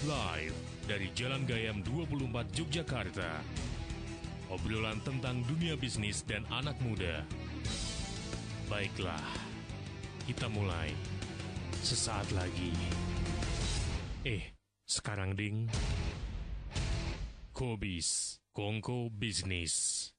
Live dari Jalan Gayam 24 Yogyakarta. Obrolan tentang dunia bisnis dan anak muda. Baiklah, kita mulai sesaat lagi. Sekarang ding. Kobis, Kongko Bisnis.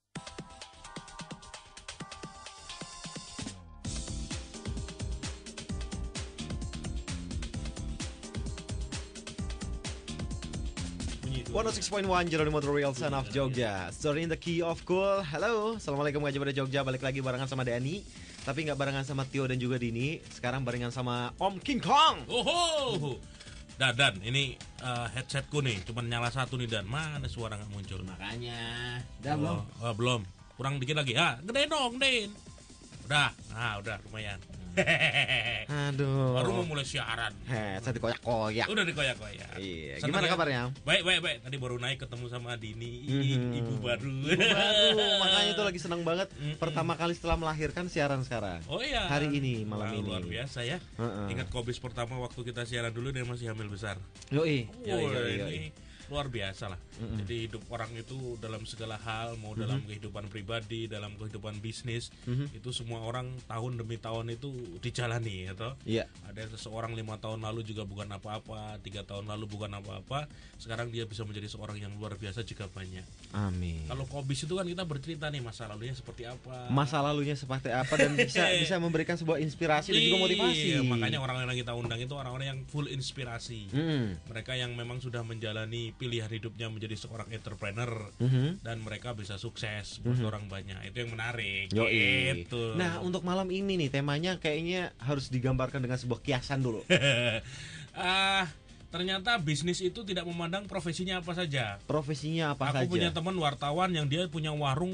One 106.1 Jeroni Motor Real Son of Jogja. Story in the Key of Cool. Halo, assalamualaikum Gajah Pada Jogja. Balik lagi barengan sama Dani, tapi nggak barengan sama Tio dan juga Dini. Sekarang barengan sama Om King Kong. Oh, Dan ini headsetku nih, cuman nyala satu nih Dan. Mana suara nggak muncul? Makanya. Udah belum? Belum. Kurang dikit lagi. Gede dong, Den. Udah lumayan. Aduh. Baru mau mulai siaran. Saya dikoyak-koyak. Udah dikoyak-koyak. Iya. Seneng Gimana ya? kabarnya? Baik. Tadi baru naik ketemu sama Dini, ibu baru. Makanya itu lagi senang banget. Pertama kali setelah melahirkan siaran sekarang. Oh iya. Hari ini, malam ini. Luar biasa ya. Ingat Kobis pertama waktu kita siaran dulu dia masih hamil besar. Yoi. Ini luar biasa lah. Jadi hidup orang itu dalam segala hal, mau dalam kehidupan pribadi, dalam kehidupan bisnis, itu semua orang tahun demi tahun itu dijalani, atau ada seseorang 5 tahun lalu juga bukan apa-apa, 3 tahun lalu bukan apa-apa, sekarang dia bisa menjadi seorang yang luar biasa jika banyak. Amin. Kalau Kobis itu kan kita bercerita nih masa lalunya seperti apa. Masa lalunya seperti apa dan bisa memberikan sebuah inspirasi dan juga motivasi. Makanya orang-orang yang kita undang itu orang-orang yang full inspirasi. Mereka yang memang sudah menjalani pilihan hidupnya menjadi seorang entrepreneur dan mereka bisa sukses buat orang banyak. Itu yang menarik. Gitu. Nah, untuk malam ini nih temanya kayaknya harus digambarkan dengan sebuah kiasan dulu. Ternyata bisnis itu tidak memandang profesinya apa saja. Profesinya apa saja? Aku punya teman wartawan yang dia punya warung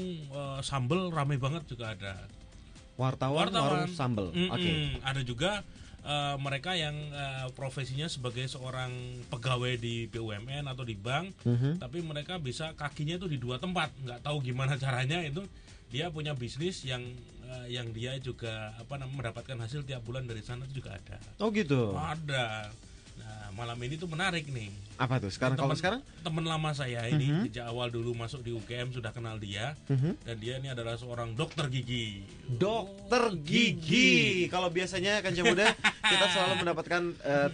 sambel, rame banget juga ada. Warung sambel. Oke. Ada juga mereka yang profesinya sebagai seorang pegawai di BUMN atau di bank, tapi mereka bisa kakinya itu di 2 tempat, nggak tahu gimana caranya. Itu dia punya bisnis yang dia juga mendapatkan hasil tiap bulan dari sana itu juga ada. Oh gitu. Ada. Nah, malam ini tuh menarik nih. Apa tuh? Sekarang teman lama saya ini sejak awal dulu masuk di UGM sudah kenal dia, dan dia ini adalah seorang dokter gigi. Dokter gigi. Kalau biasanya kan muda kita selalu mendapatkan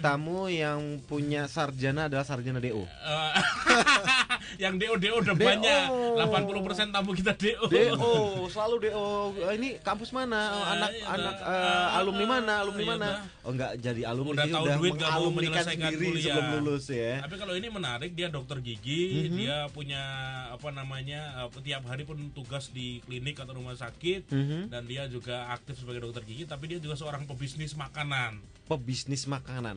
tamu yang punya sarjana adalah sarjana DO. Yang DO udah banyak. 80% tamu kita DO. Selalu DO. Ini kampus mana? Anak alumni mana? Oh, enggak jadi alumni, udah duit mengalumnikan sendiri kuliah sebelum lulus ya. Tapi kalau ini menarik, dia dokter gigi, dia punya tiap hari pun tugas di klinik atau rumah sakit, dan dia juga aktif sebagai dokter gigi, tapi dia juga seorang pebisnis makanan.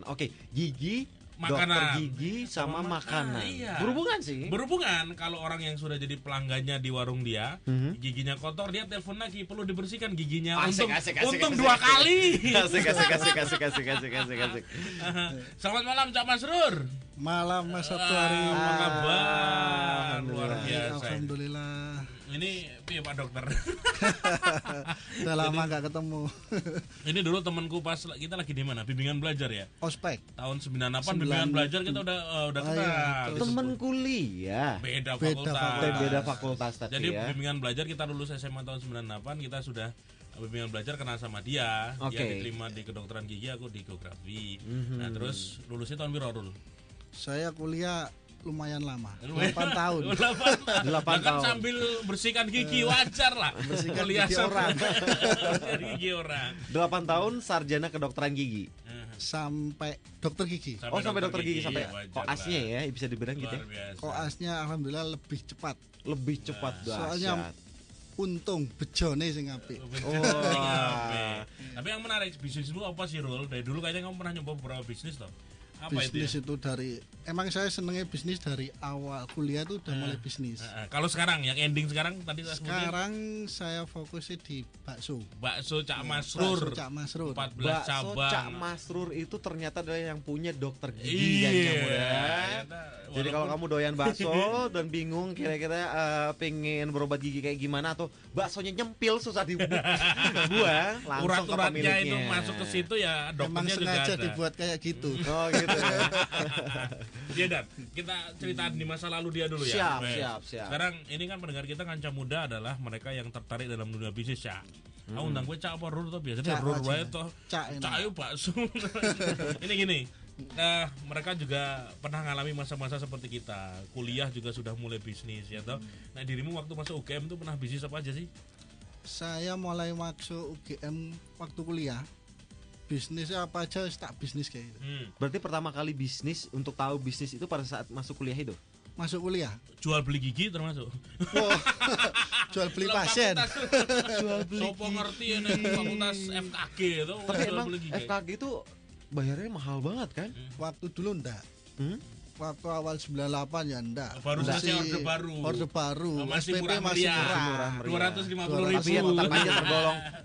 Oke, gigi, makanan. Dokter gigi sama makanan. Iya. Berhubungan sih. Berhubungan. Kalau orang yang sudah jadi pelanggannya di warung dia, giginya kotor, dia telepon lagi, perlu dibersihkan giginya. Untung 2 kali. Asik. Selamat malam Cak Masrur. Malam Mas Sabtu hari. Apa kabar? Luar biasa. Alhamdulillah. Ini Pak dokter. Udah lama nggak ketemu. Ini dulu temanku pas kita lagi di mana? Bimbingan belajar ya? Ospek. Tahun 98 bimbingan belajar kita udah kenal. Temen kuliah. Beda fakultas tadi. Jadi ya. bimbingan belajar kita lulus SMA tahun 98, kita sudah bimbingan belajar kenal sama dia. Dia diterima di kedokteran gigi, aku di geografi. Nah, terus lulusnya tahun berapa dulu? Saya kuliah lumayan lama, 8 tahun. 8 tahun. Sambil bersihkan gigi wajar lah. Bersihkan gigi orang. 8 tahun sarjana kedokteran gigi. Sampai dokter gigi. Sampai dokter gigi sampai koasnya ya, bisa dibilang gitu ya. Koasnya alhamdulillah lebih cepat. Soalnya untung bejone sing apik. Tapi yang menarik bisnis dulu apa sih, Rul? Dari dulu kayaknya kamu pernah nyoba beberapa bisnis toh? Apa bisnis itu ya? Emang saya senengnya bisnis dari awal kuliah tuh udah mulai bisnis. Kalau sekarang yang ending sekarang sekarang saya fokusnya di bakso Cak Masrur. 14 cabang. Cak Masrur itu ternyata adalah yang punya dokter gigi ya. Jadi kalau kamu doyan bakso dan bingung kira-kira pengen berobat gigi kayak gimana, atau baksonya nyempil susah dibuang, langsung ke pemiliknya. Urat-uratnya itu masuk ke situ ya, dokternya emang sengaja juga ada. Dibuat kayak gitu. Oh gitu. gitu ya. Dia Dan, kita ceritain di masa lalu dia dulu ya. Siap, Baik. siap, siap. Sekarang ini kan pendengar kita Kanca Muda adalah mereka yang tertarik dalam dunia bisnis ya. Aku undang gue cak apa rur tuh biasanya Cak rur aja. wae toh. Cak enak. Cak ayo bakso. Ini gini. Mereka juga pernah ngalami masa-masa seperti kita. Kuliah juga sudah mulai bisnis ya toh. Nah, dirimu waktu masuk UGM tuh pernah bisnis apa aja sih? Saya mulai masuk UGM waktu kuliah. Bisnisnya apa aja tak bisnis kayak gitu. Berarti pertama kali bisnis untuk tahu bisnis itu pada saat masuk kuliah itu. Masuk kuliah. Jual beli gigi termasuk. Wow. Jual beli pasien. Jual beli Sopo ngerti ini fakultas FKG itu Tapi jual emang beli gigi. FKG itu bayarnya mahal banget kan? Waktu dulu enggak. Hmm? Waktu awal 98 ya enggak. Baru selesai orde baru. Orde baru. Masih SPP murah masih meriah. murah. Murah. 250.000. Tapi ya tetap aja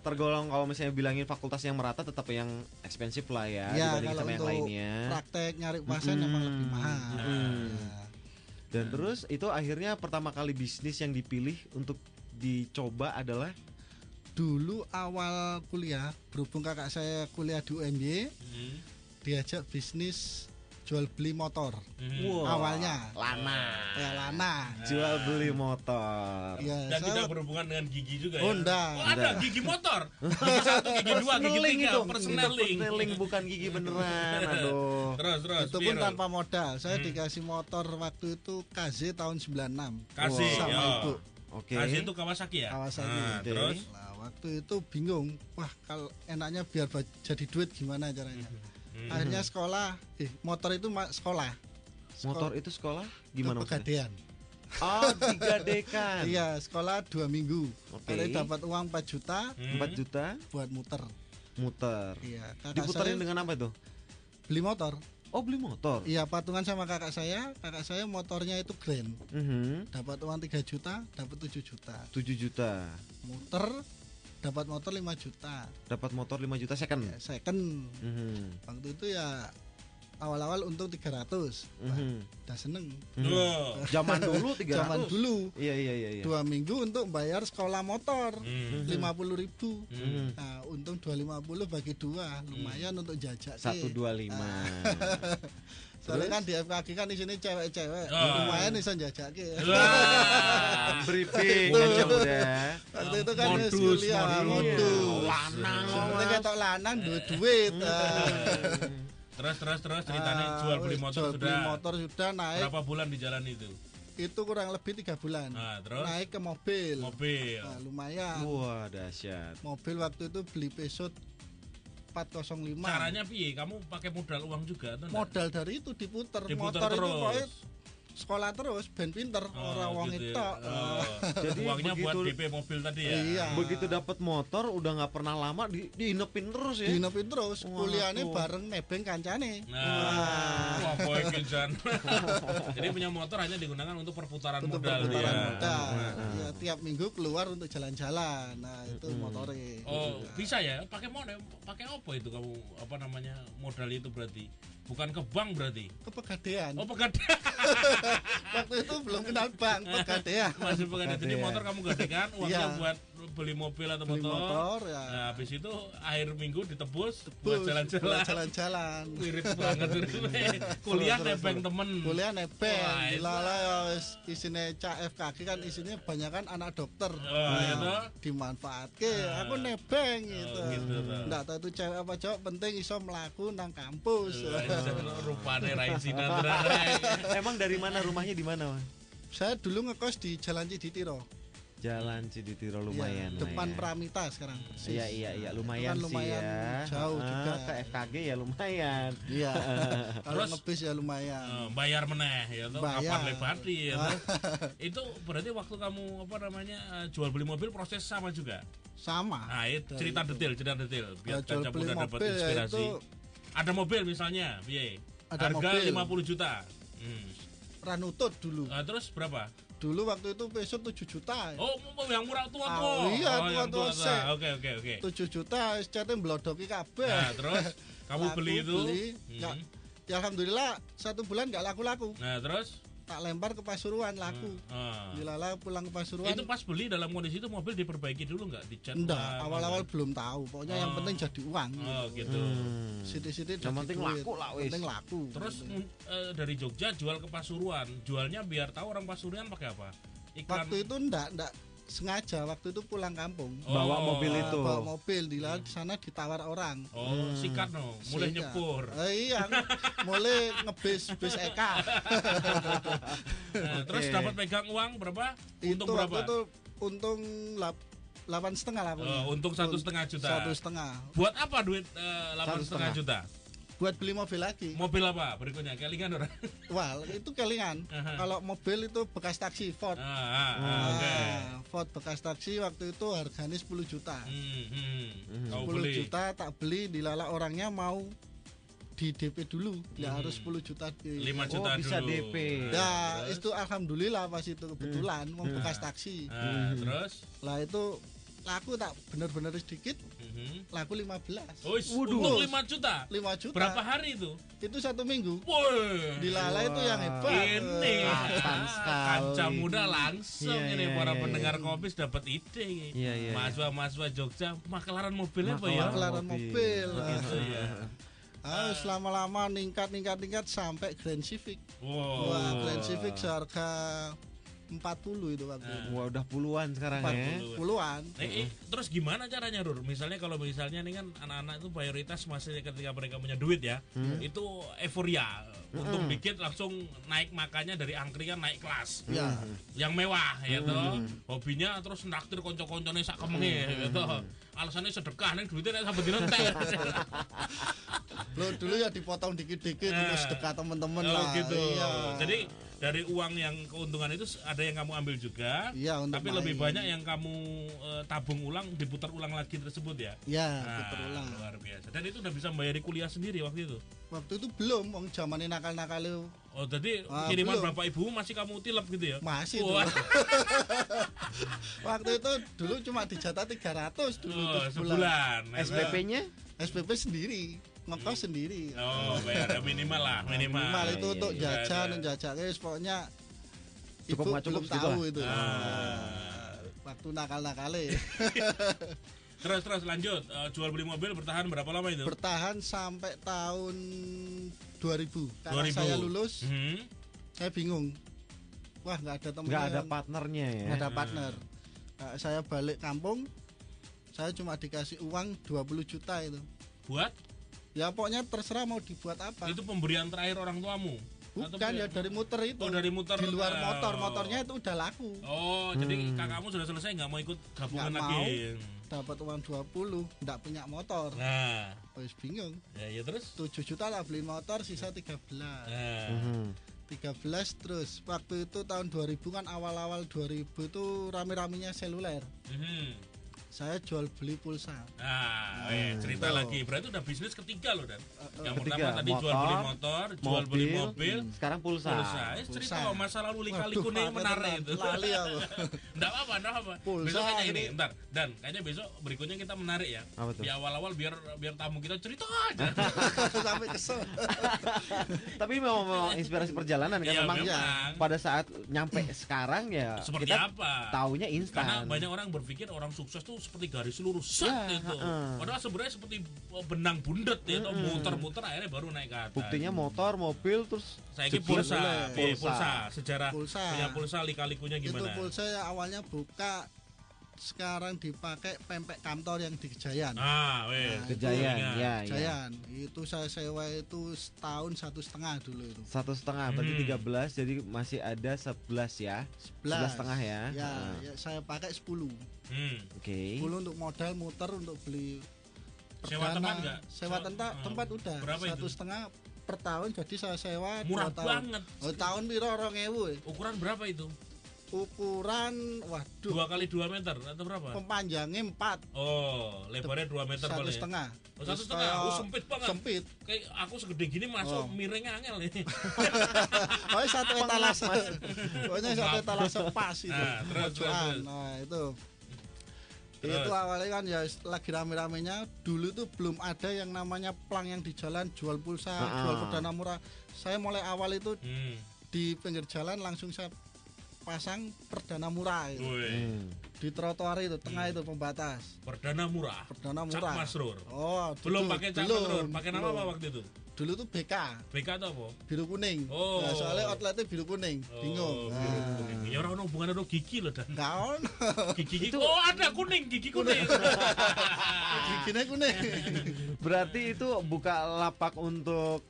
tergolong kalau misalnya bilangin fakultas yang merata tetap yang ekspensif lah ya, Ya, dibanding kalau sama yang untuk lainnya. praktek nyari pasien emang lebih mahal. Ya. Dan terus itu akhirnya pertama kali bisnis yang dipilih untuk dicoba adalah Dulu awal kuliah, berhubung kakak saya kuliah di UMY, diajak bisnis jual beli motor. wah, Awalnya lana, ya lana. jual beli motor. Ya, Dan saya tidak berhubungan dengan gigi juga Oh, ya. enggak. Oh, ada gigi motor. Gigi 1, gigi 2, gigi 3, personeling. Personeling bukan gigi beneran. Aduh. Terus itu pun Viro. tanpa modal. Saya dikasih motor waktu itu KZ tahun 96. Kasih sama ya. ibu Oke. Kasih itu Kawasaki ya. Kawasaki. Nah, Oke. terus Nah, waktu itu bingung. Wah, kalau enaknya biar jadi duit gimana caranya? Akhirnya sekolah, motor itu sekolah. Motor itu sekolah gimana maksudnya? Pegadaian. Oh, digadekan. Iya, sekolah 2 minggu. Oke. Kalau dapat uang 4 juta 4 juta buat muter. muter. Iya, kakak Diputerin saya dengan apa itu? beli motor. Oh, beli motor. Iya, patungan sama kakak saya. Kakak saya motornya itu Grand. Mhm. Dapat uang 3 juta, dapat 7 juta. 7 juta. Muter dapat motor 5 juta. Dapat motor 5 juta second. Ya, second. Mhm. Waktu itu ya awal-awal untung 300. Wah, Mhm. udah seneng. Loh. Zaman dulu 300. Zaman dulu Iya iya iya. 2 minggu untuk bayar sekolah motor. Hmm. 50.000. Hmm. Nah, untung 250 bagi 2 lumayan untuk jajak. 125. Soalnya kan di FKG kan di sini cewek-cewek. Oh. Lumayan bisa jajak. Wah. Briefing Kanca Muda. Waktu itu kan Modus, kuliah modus. modus. Lanang, Sebenarnya Mas. ketok lanang duit. Terus ceritanya jual beli motor Jual beli sudah motor sudah naik. berapa bulan di jalan itu? Itu kurang lebih 3 bulan. Nah, terus Naik ke mobil. mobil. Nah, lumayan. Wah, dahsyat. Mobil waktu itu beli Peugeot 405. Caranya piye? Kamu pakai modal uang juga atau enggak? Modal dari itu diputer. Diputer Motor itu terus. pokoknya sekolah terus, ben pinter, orang wong gitu itu. ya. Jadi uangnya buat begitu- DP mobil tadi ya. Iya. Begitu dapat motor udah nggak pernah lama diinepin terus ya. Dinepin terus, Wah, kuliahnya aku. bareng nebeng kancane. Nah, wah boy Jan. Jadi punya motor hanya digunakan untuk perputaran Untuk modal perputaran dia. modal. Ya, tiap minggu keluar untuk jalan-jalan. Nah, itu motornya. Oh, bisa ya? Pakai modal, pakai apa itu kamu apa namanya modal itu berarti? Bukan ke bank berarti? Ke Pegadaian. Oh, pegadaian. Waktu itu belum kenal bank, Pegadaian. Masih pegadaian. Jadi Pegadaian. motor kamu gadekan, uangnya Iya. buat beli mobil atau Beli motor ya. Nah, habis itu akhir minggu ditebus Bus, buat jalan-jalan. buat jalan-jalan. Wirid banget kuliah nebeng temen. Kuliah nebeng. Wah, itu. Gila lah ya wis isine cak FKG kan isinya banyak kan anak dokter. Oh, itu. Dimanfaatke, aku nebeng gitu. gitu toh. Nggak tahu itu cewek apa cowok, penting iso melaku nang kampus. Rupane Rai Sinatra. Emang dari mana rumahnya di mana, Mas? Saya dulu ngekos di Jalan Ciditiro. Jalan Ciditiro lumayan. Ya, depan lah ya. Pramita sekarang. persis. Iya lumayan Itu kan sih lumayan ya. jauh juga. Ke FKG ya lumayan. Iya. Kalau Terus? ngebis ya lumayan. Bayar meneh ya tuh Bayar. kapan lebati ya toh. Itu berarti waktu kamu apa namanya jual beli mobil proses sama juga. Sama. Nah, itu Dari cerita itu. detail biar Jual kaca beli muda dapat mobil ya inspirasi. itu Ada mobil misalnya, piye? Ada Harga mobil. 50 juta. ranutut dulu. Nah, terus berapa? Dulu waktu itu peso 7 juta. Oh, yang murah tua-tua. Ah, iya, yang tua-tua tua. sek. Oke. 7 juta cete mblodoki kabeh. Nah, terus kamu Laku, beli itu. beli. Ya alhamdulillah 1 bulan nggak laku-laku. Nah, terus tak lempar ke Pasuruan laku. Dilala pulang ke Pasuruan. Itu pas beli dalam kondisi itu mobil diperbaiki dulu nggak, dicat? Enggak, awal-awal belum tahu. Pokoknya yang penting jadi uang. Oh gitu. Sidik-sidik Yang jadi penting duit. laku lah, wis. Penting laku. Terus dari Jogja jual ke Pasuruan, jualnya biar tahu orang Pasuruan pakai apa? Iklan. Waktu itu enggak sengaja, waktu itu pulang kampung. Bawa mobil itu. Bawa mobil di sana ditawar orang. Sikat no, mulai Sikat. nyepur. Iya, mulai ngebis bis Eka. Terus dapat pegang uang berapa? Itu Untung berapa? waktu itu untung 8,5 lah punya. Untung 1,5 juta. 1,5. Buat apa duit 8,5 juta? Buat beli mobil lagi. Mobil apa berikutnya? Kelingan orang? Wah, itu kelingan. Kalau mobil itu bekas taksi Ford. Oke. Ford bekas taksi waktu itu harganya 10 juta. 10 Kau beli. juta tak beli, dilala orangnya mau di DP dulu. Ya harus 10 juta. 5 juta bisa dulu. DP. Ya, itu alhamdulillah pas itu kebetulan mau bekas taksi. Terus? Lah itu laku tak bener-bener sedikit, laku 15. Untung 5 juta. 5 juta. Berapa hari itu? Itu 1 minggu. Woi. Dilala itu yang hebat. Ini Kapan sekali. kaca muda langsung Iya, ini iya, para iya, pendengar iya. Kopis dapat ide. Iya, iya, Mahasiswa Jogja makelaran mobil apa ya? Makelaran mobil. Gitu ya. Lama-lama ningkat sampai Grand Civic. Wow. Wah, Grand Civic seharga 40 itu waktu itu. Wah, udah puluhan sekarang ya. 40-an. Terus gimana caranya, Rur? Misalnya kalau misalnya nih kan anak-anak itu mayoritas masih ketika mereka punya duit ya, itu euforia. Untung dikit langsung naik, makanya dari angkringan naik kelas. Ya. Yang mewah ya toh. Hobinya terus naktir konco-koncone sak kemenge ya toh. Alasannya sedekah nih duitnya nek sampe dino entek. Lo dulu ya dipotong dikit-dikit terus sedekah temen-temen lah. Gitu. Iya. Jadi dari uang yang keuntungan itu ada yang kamu ambil juga, Iya, untuk tapi main. lebih banyak yang kamu tabung ulang, diputar ulang lagi tersebut ya. Ya, berulang. Luar biasa. Dan itu udah bisa bayari kuliah sendiri waktu itu. Waktu itu belum, wong zamane nakal-nakal itu. Oh, jadi kiriman belum. bapak ibu masih kamu tilep gitu ya? Masih Wah. dulu. Waktu itu dulu cuma dijatah 300 dulu Sebulan. SPP-nya SPP sendiri, ngekos sendiri. Oh, bayar minimal lah, minimal. Minimal itu Iya, untuk iya. jajan, Ada. jajaknya pokoknya Cukup ibu nggak cukup belum segitu tahu lah. itu. Ah. Waktu nakal-nakalnya. Terus lanjut. Jual beli mobil bertahan berapa lama itu? Bertahan sampai tahun 2000. Karena 2000. saya lulus, Hmm. saya bingung. Wah, nggak ada temennya. nggak ada yang- partnernya ya. nggak ada partner. Saya balik kampung, saya cuma dikasih uang 20 juta itu. Buat? Ya pokoknya terserah mau dibuat apa. Itu pemberian terakhir orang tuamu? Atau Bukan ya dari muter itu. Oh, dari muter. Di luar Oh. motornya itu udah laku. Oh, jadi kakakmu sudah selesai nggak mau ikut gabungan Nggak lagi? Dapat uang 20, nggak punya motor. Nah, Wis bingung. ya terus. 7 juta lah beli motor, sisa 13. Nah, 13 terus waktu itu tahun 2000 kan awal-awal 2000 itu rame-ramenya seluler. mhm. Saya jual beli pulsa. Nah, cerita Tuh. lagi. Berarti udah bisnis ketiga loh, Dan. Yang Ketiga, pertama tadi jual beli motor, jual beli mobil, Sekarang pulsa. pulsa. Cerita Pulsa. loh masa lalu Waduh, lika-liku nih apa menarik tenan? itu. Lali aku. Enggak apa. Pulsa Besok kayaknya ini, ini. ntar. Dan kayaknya besok berikutnya kita menarik ya. Apa tuh? Di awal-awal biar tamu kita cerita aja. Sampai kesel. Tapi memang inspirasi perjalanan kan Iya, memang memang. pada saat nyampe sekarang ya Seperti kita apa? taunya Karena instan. banyak orang berpikir orang sukses tuh seperti garis lurus set Ya, itu. heeh. Padahal sebenarnya seperti benang bundet ya, atau muter-muter akhirnya baru naik ke atas. Buktinya motor, mobil terus saya ini jebol pulsa, boleh. Iya, pulsa, sejarah Pulsa. punya pulsa lika-likunya Itu gimana? pulsa ya awalnya buka, sekarang dipakai pempek kantor yang di Kejayan. Weh, Kejayaan, ingat. ya, ya. Kejayan. Itu saya sewa itu setahun 1,5 dulu itu. 1,5 berarti 13 jadi masih ada 11 ya. 11,5 ya. Ya, Heeh. ya saya pakai 10. Oke. 10 untuk modal muter untuk beli Sewa perdana. tempat nggak? Sewa tempat udah. Berapa itu? 1,5 per tahun, jadi saya sewa Murah 2 tahun. banget. Oh, tahun piro 2.000. Ukuran berapa itu? Ukuran waduh 2 kali 2 meter atau berapa? panjangnya 4, Oh, lebarnya 2 meter satu paling. setengah. Oh, Terus 1,5. kayak Oh, sempit banget. Sempit. Kayak aku segede gini masuk Oh. miring angel nih. Pokoknya satu etalase. Pokoknya satu etalase pas itu. Nah, terus, Pojokan. terus. Nah, itu. Terus. Itu awalnya kan ya lagi rame-ramenya. Dulu tuh belum ada yang namanya plang yang di jalan jual pulsa, jual perdana murah. Saya mulai awal itu di pinggir jalan langsung saya pasang perdana murah itu. Woi, Di trotoar itu tengah itu pembatas. perdana murah. Perdana Cak murah. Masrur. Oh, Belum dulu- pakai Cak belum, Masrur, pakai nama belum. apa waktu itu? Dulu tuh BK, BK atau apa? biru kuning. Oh. Nah, soalnya outletnya biru kuning. Bingung. biru Nah. kuning. Ya ora ono hubungan karo gigi loh dan. Nggak ono. Gigi. Oh, ada kuning, gigi kuning. Giginya kuning. Berarti itu buka lapak untuk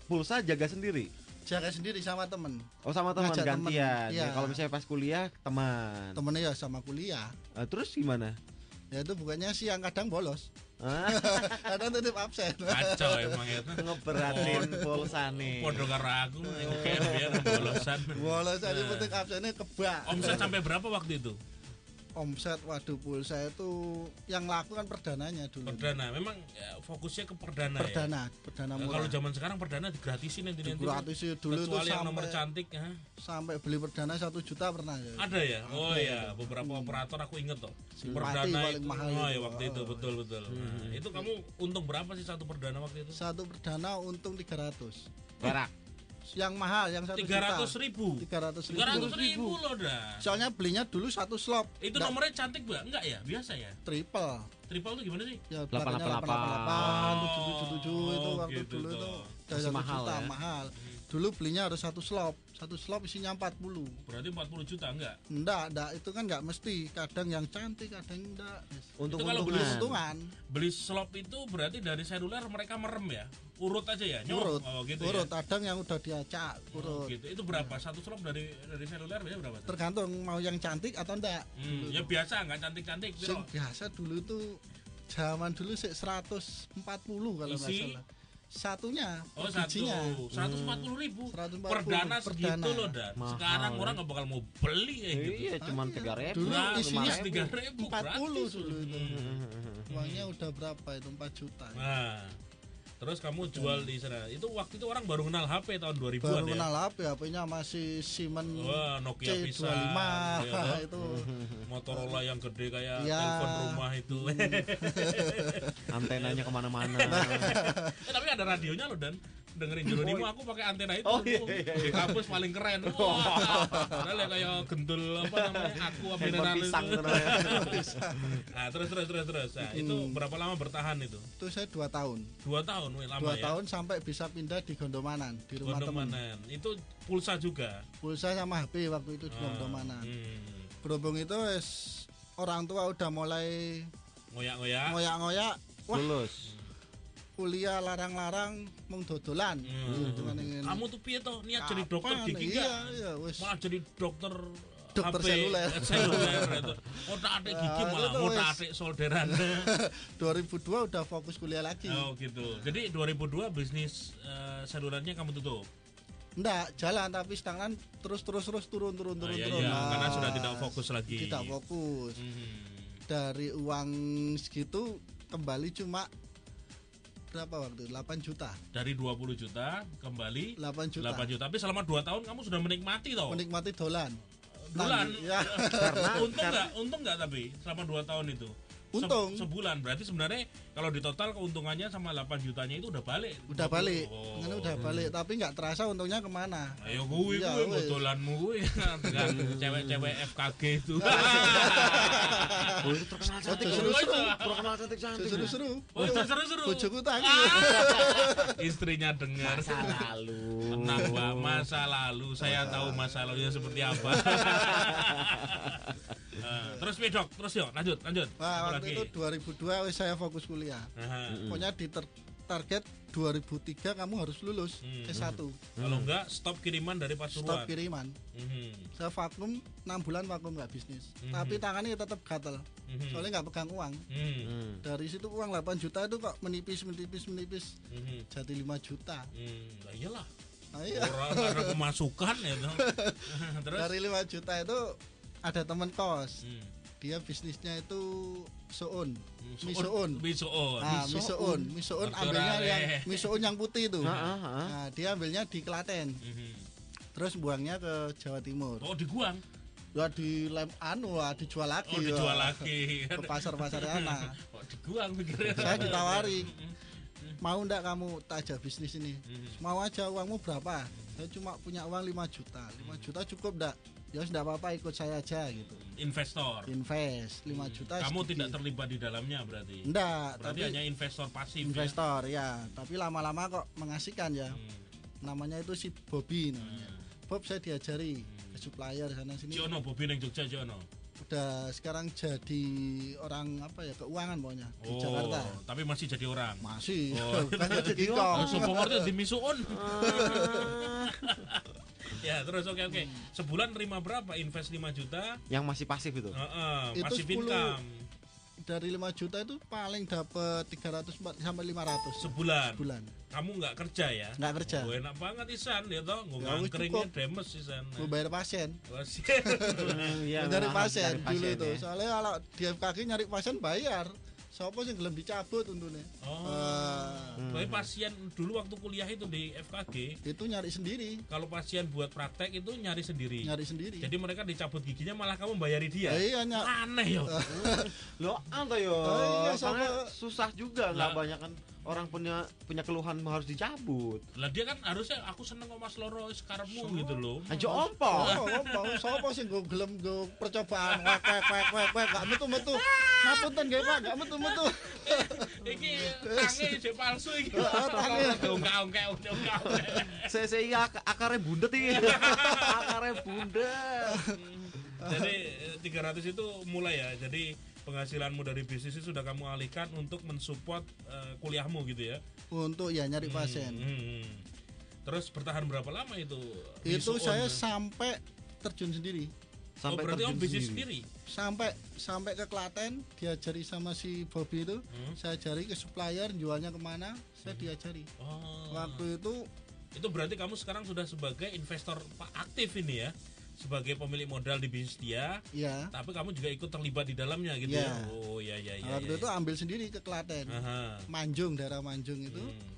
pulsa jaga sendiri. Jaga sendiri sama temen. Oh sama teman Ngajak temen, gantian. iya. Ya, kalau misalnya pas kuliah teman. Temennya ya sama kuliah. Terus gimana? Ya itu bukannya siang kadang bolos. Ah, Kadang tetap absen. Kacau emang ya. ngeberatin pulsa nih. Podo karo aku biar bolosan. Bolos aja penting absennya kebak. Omset sampai berapa waktu itu? Omset waduh pulsa itu yang laku kan perdananya dulu. Perdana. Memang ya, fokusnya ke perdana, ya. Perdana Nah, murah. kalau zaman sekarang perdana digratisin nanti. Gratis sih dulu tuh Kecuali yang nomor sampai cantik ya. sampai beli perdana 1 juta pernah ya. Ada ya? Oh ya, beberapa operator aku inget toh. Simpati Perdana paling itu. mahal Oh itu. ya waktu itu betul. Nah, itu kamu untung berapa sih satu perdana waktu itu? Satu perdana untung 300. Perak. Yang mahal yang 1 300.000. 300 300.000 loh dah. Soalnya belinya dulu satu slot. Itu Nggak, nomornya cantik mbak? Enggak ya? Biasa ya? triple. Triple itu gimana sih? Ya 888. 888, 777 itu waktu gitu dulu toh. itu Masih udah 1 mahal juta, ya? mahal. Dulu belinya harus satu slot. Satu slot isinya 40. Berarti 40 juta enggak? Enggak, itu kan enggak mesti. Kadang yang cantik, kadang enggak. Untuk Itu kalau untungan. beli Untungan. Beli slop itu berarti dari seluler mereka merem ya? Urut aja ya? Nyok? Urut. Oh gitu Urut, ya? kadang yang udah diacak, Oh, urut. gitu. Itu berapa? Satu slop dari seluler biasanya berapa? tuh? Tergantung mau yang cantik atau enggak. Ya biasa, nggak cantik-cantik. Sing Piro? biasa dulu tuh zaman dulu sih 140 kalau nggak Isi? salah. Satunya, Oh per bijinya. 140.000 140 perdana segitu perdana. loh dan Mahal, sekarang ya. orang nggak bakal mau beli kayak gitu. Iya, cuman 3.000. Dulu Nah, isinya 3.000 40 gratis. dulu itu. Uangnya udah berapa itu 4 juta. Nah, terus kamu jual di sana. Itu waktu itu orang baru kenal HP tahun 2000-an Baru ya. kenal HP, HP-nya masih Siemens Wah, Nokia C25 pisang, ya toh? itu. Motorola yang gede kayak Iya. telepon rumah itu. Antenanya kemana-mana. Tapi ada radionya loh dan dengerin Jeronimo aku pakai antena itu. Oh, iya. Di kampus paling keren. Wah, padahal ya kayak gendul apa namanya? Aku apa Handphone mineral pisang itu. terus. Nah, terus. Nah, itu berapa lama bertahan itu? Itu saya 2 tahun. 2 tahun, wih, lama 2 ya. tahun sampai bisa pindah di Gondomanan di rumah teman. Gondomanan. Itu pulsa juga. Pulsa sama HP waktu itu di Gondomanan. Berhubung itu orang tua udah mulai Ngoyak-ngoyak. ngoyak-ngoyak, wah Lulus. kuliah larang-larang mung dodolan. Dengan ingin- Kamu tuh piye toh niat jadi dokter Kapan? gigi Iya, enggak? iya, wis. Malah jadi dokter Dokter HP, seluler. seluler itu. Otak atik gigi Ah, malah itu otak wis. atik solderan. 2002 udah fokus kuliah lagi. Oh gitu. Jadi 2002 bisnis selulernya kamu tutup. Enggak, jalan tapi stagnan terus turun. Iya, Turun. iya, Nah, karena sudah tidak fokus lagi. Tidak fokus. Mhm. Dari uang segitu kembali cuma berapa waktu? 8 juta. Dari 20 juta kembali 8 juta. 8 juta. Tapi selama 2 tahun kamu sudah menikmati toh. Menikmati dolan. Bulan. Ya. Untung nggak tapi selama 2 tahun itu. Untung. Sebulan. Berarti sebenarnya kalau di total keuntungannya sama 8 jutanya itu udah balik. Udah balik. Oh. Ini udah balik, tapi nggak terasa untungnya kemana. Ayo gue Iya, wes. bodolanmu gue dengan cewek-cewek FKG itu. Oh, itu terkenal cantik. Seru-seru. Terkenal cantik-cantik. Seru-seru. Oh, seru-seru. Bojoku tangi. Istrinya dengar. Masa lalu. Tenang, Mbak. Masa lalu saya tahu masa lalunya seperti apa. Terus pedok, terus yuk lanjut. Nah, Apa waktu lagi? itu 2002 wis saya fokus kuliah. Aha. Pokoknya di target 2003 kamu harus lulus S1. Kalau enggak stop kiriman dari Pasuruan. Stop kiriman. Mhm. Saya vakum 6 bulan vakum nggak bisnis. Tapi tangannya tetap gatel. Soalnya nggak pegang uang. Mhm. Dari situ uang 8 juta itu kok menipis. Mhm. Jadi 5 juta. Nah, iyalah. Nah, iya. Orang nggak ada pemasukan ya toh. Terus Dari 5 juta itu ada teman kos. Hmm. Dia bisnisnya itu soun. Misoon. Nah, misoun Betul, ambilnya Ale. yang misoun yang putih itu. Heeh, Nah, dia ambilnya di Klaten. Mhm. Terus buangnya ke Jawa Timur. Oh, diguang. Ya di lem dijual lagi. Oh, ya. dijual lagi. Ke pasar-pasar sana. Oh, diguang pikirnya. Saya ditawari. mau ndak kamu tak ajak bisnis ini? Mau aja, uangmu berapa? Saya cuma punya uang 5 juta. 5 juta cukup ndak? Ya sudah apa-apa, ikut saya aja gitu. Investor. Invest 5 juta. Kamu sedikit. tidak terlibat di dalamnya berarti. Enggak, Berarti tapi hanya investor pasif. investor ya. Tapi lama-lama kok mengasihkan ya. Namanya itu si Bobby namanya. Bob saya diajari ke supplier sana sini. Jono Bobi neng Jogja Jono. Udah sekarang jadi orang apa ya, keuangan pokoknya di Jakarta. Tapi masih jadi orang. Masih. Oh. Kan jadi Jadi kingkong. Sopo ngerti di misuun. Ya, terus oke. Sebulan terima berapa? Invest 5 juta. Yang masih pasif itu. Itu Pasif 10. income Dari 5 juta itu paling dapat 300 sampai 500 sebulan. sebulan. Kamu nggak kerja ya? Nggak kerja. Oh, enak banget Isan ya toh. Gue Ya, ngangkringnya cukup. demes Isan. Gue bayar pasien. Iya, Mencari memang harus pasien cari dulu pasien itu. ya. Soalnya kalau di FKG nyari pasien bayar. Siapa sih gelem dicabut untune? Oh. Tapi pasien dulu waktu kuliah itu di FKG, Itu nyari sendiri, kalau pasien buat praktek itu nyari sendiri. nyari sendiri. Jadi mereka dicabut giginya malah kamu bayari dia. Iya, Aneh ya. Lo anta yo. Oh, iya, Karena sama- susah juga nggak Lah. banyak kan orang punya keluhan harus dicabut. Lah dia kan harusnya aku seneng kok Mas Loro sekarangmu gitu loh. Aja ompong. Oh, siapa sih gue gelem gue percobaan wek gak metu-metu. Ngapunten nggih Pak, gak metu-metu. Iki tange jek palsu iki. Tange. Ongkak. Saya iya akarnya bundet ini. Akarnya bundet. Jadi 300 itu mulai ya. Jadi penghasilanmu dari bisnis itu sudah kamu alihkan untuk mensupport kuliahmu gitu ya. Untuk ya nyari pasien. Terus bertahan berapa lama itu? Itu Misuon, saya ya? sampai terjun sendiri. Sampai berarti terjun bisnis sendiri. sendiri. Sampai ke Klaten diajari sama si Bobby itu. Saya ajari ke supplier, jualnya kemana, saya diajari. Oh. Waktu Itu berarti kamu sekarang sudah sebagai investor aktif ini ya. Sebagai pemilik modal di bisnis dia, ya tapi kamu juga ikut terlibat di dalamnya gitu Ya. ya. Oh ya. waktu itu ambil sendiri ke Klaten. Aha. Manjung, daerah Manjung itu. Hmm.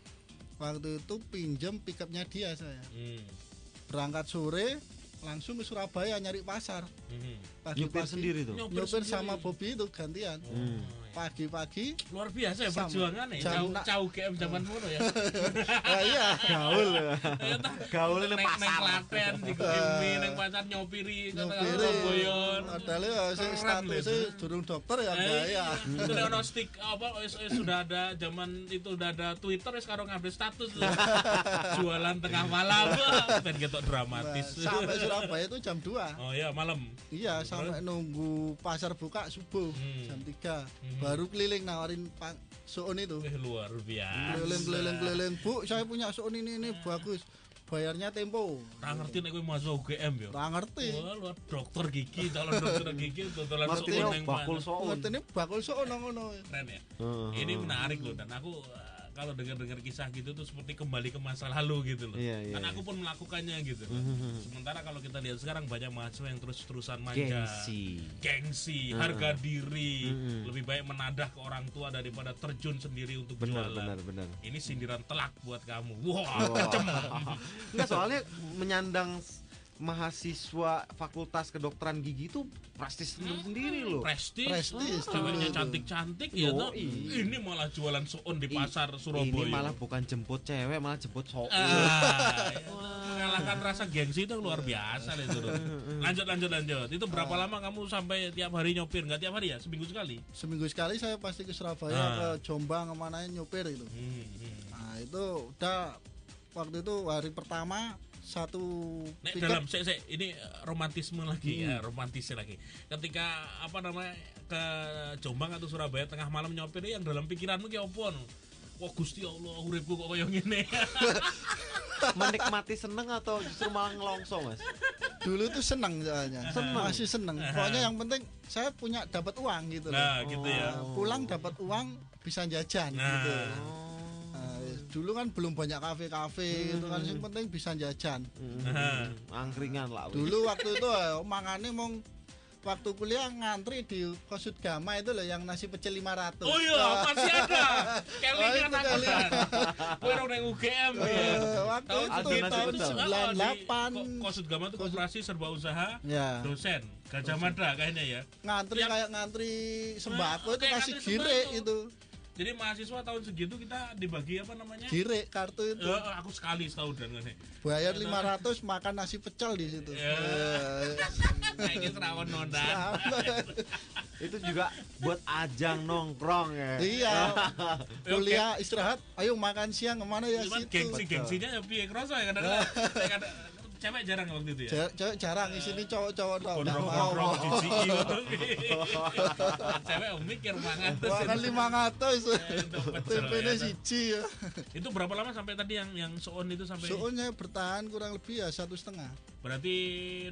Waktu itu pinjem pickupnya dia saya. Hmm. Berangkat sore langsung ke Surabaya nyari pasar. Nyupir sendiri tuh. Nyopir Nyopir sendiri. sama Bobby itu gantian. Hmm. Pagi-pagi Luar biasa ya Sama. perjuangannya. Jam Cau GM zaman dulu ya. iya Gaul. Gaul ini Neng pasar. Klaten digemi neng pasar nyopiri nyopir Surabaya. padahal ya sing Keren statusnya itu. durung dokter ya bahaya. Itu ono stick apa sudah ada zaman itu udah ada Twitter ya sekarang update status loh. Jualan tengah malam. Ben ketok dramatis. Sampai Surabaya itu jam 2. Oh ya malam. Iya, sampai nunggu pasar buka subuh jam 3. Baru keliling nawarin soon itu. Luar biasa. Keliling. Bu, saya punya soon ini bagus. Bayarnya tempo. Tak ngerti nek kowe masuk UGM yo. Tak ngerti. Wah, luar dokter gigi, calon dokter gigi dodolan Ngertinya suun neng bakul mana. soun. Ngertine bakul soon ngono. Keren ya. Heeh. Ini menarik loh dan aku kalau dengar-dengar kisah gitu tuh seperti kembali ke masa lalu gitu loh. Iya, Dan iya. aku pun melakukannya gitu loh. Sementara kalau kita lihat sekarang banyak mahasiswa yang terus-terusan manja. Gengsi, harga diri, lebih baik menadah ke orang tua daripada terjun sendiri untuk Benar, jualan. benar. Ini sindiran telak buat kamu. Wah, kejem. Enggak, soalnya menyandang mahasiswa fakultas kedokteran gigi itu prestis sendiri loh. Prestis, Prestis, ceweknya betul. cantik-cantik ya toh. Yoi. Ini malah jualan soon di pasar Ini Surabaya. malah bukan jemput cewek, malah jemput soun. Mengalahkan rasa gengsi itu luar biasa itu. Lanjut. Itu berapa lama kamu sampai tiap hari nyopir? Enggak tiap hari ya, seminggu sekali. Seminggu sekali saya pasti ke Surabaya, ke Jombang, kemana nyopir itu. Nah itu udah waktu itu hari pertama satu Nek pickup dalam ini romantisme lagi ya, romantisnya lagi. Ketika apa namanya ke Jombang atau Surabaya tengah malam nyopir yang dalam pikiranmu ki opo? Wah Gusti Allah, uripku kok kaya ngene. Menikmati seneng atau justru malah ngelongso, Mas? dulu tuh seneng soalnya. Seneng. Masih seneng. Pokoknya yang penting saya punya dapat uang gitu loh. Nah, gitu ya. Pulang dapat uang bisa jajan Nah. gitu. Nah, dulu kan belum banyak kafe-kafe itu kan yang penting bisa jajan. Angkringan lah. Dulu waktu itu mangane mong waktu kuliah ngantri di Kosut Gama itu loh yang nasi pecel 500. Oh iya, masih ada. Kelingan itu aku kelingan. kan. Kowe ora nang UGM ya. Waktu Tahun itu Ada nasi tahun pecel. 98 Kosut Gama itu koperasi serba usaha ya. dosen Gajah Mada kayaknya ya. Ngantri Yang- kayak ngantri sembako itu kayak kasih ngantri gire sembako. itu. Jadi mahasiswa tahun segitu kita dibagi apa namanya? Girik kartu itu. Aku sekali setahun dan ngene. Bayar 500 makan nasi pecel di situ. Kayak serawon nondan. Itu juga buat ajang nongkrong ya. Iya. Kuliah istirahat, ayo makan siang kemana ya Cuman situ. gengsinya ya piye kroso ya kadang-kadang. Cewek jarang waktu itu ya. Cewek jarang di sini cowok-cowok tau. Gondrong-gondrong cici gitu. Cewek mikir mangan terus. Makan 500. Tempenya siji ya. Itu berapa lama sampai tadi yang soon itu sampai? Soalnya bertahan kurang lebih ya 1,5. Berarti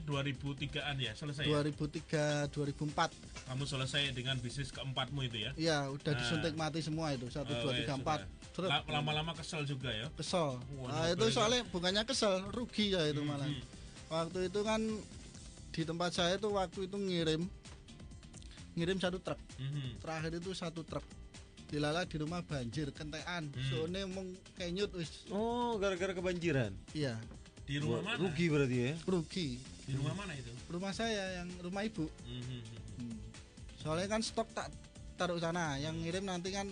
2003-an ya selesai. 2003 2004. Kamu selesai dengan bisnis keempatmu itu ya? Iya, udah disuntik mati semua itu. 1 2 3 4. Lama-lama kesel juga ya. Kesel. Nah, itu soalnya bukannya kesel, rugi ya itu malah. Waktu itu kan di tempat saya itu waktu itu ngirim 1 truk. Terakhir itu 1 truk. Dilala di rumah banjir, kentekan. Soalnya mau kenyut wis. Oh, gara-gara kebanjiran. Iya, Di rumah mana? Rugi berarti ya. rugi. Di rumah mana itu? Rumah saya yang rumah ibu. Soalnya kan stok tak taruh sana, yang ngirim nanti kan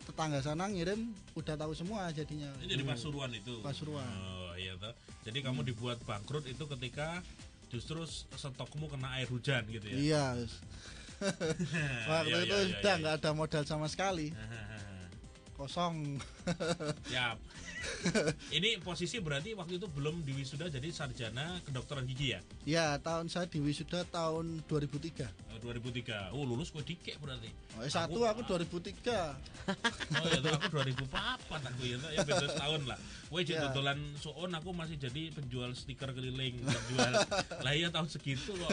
tetangga sana ngirim udah tahu semua jadinya. Ini jadi Pasuruan itu. Pasuruan. Oh iya toh. Jadi kamu dibuat bangkrut itu ketika justru stokmu kena air hujan gitu ya. Iya. Waktu Iya, itu iya, udah iya. nggak ada modal sama sekali, kosong. Ya. Ini posisi berarti waktu itu belum diwisuda jadi sarjana kedokteran gigi ya? Ya, tahun saya di wisuda tahun 2003. 2003. Oh, lulus gue dikek berarti. Oh, S1 aku 2003. Oh ya, aku 2004 aku ya beda setahun lah. Woi, Ya. dodolan soon aku masih jadi penjual stiker keliling, penjual. Lah iya tahun segitu kok.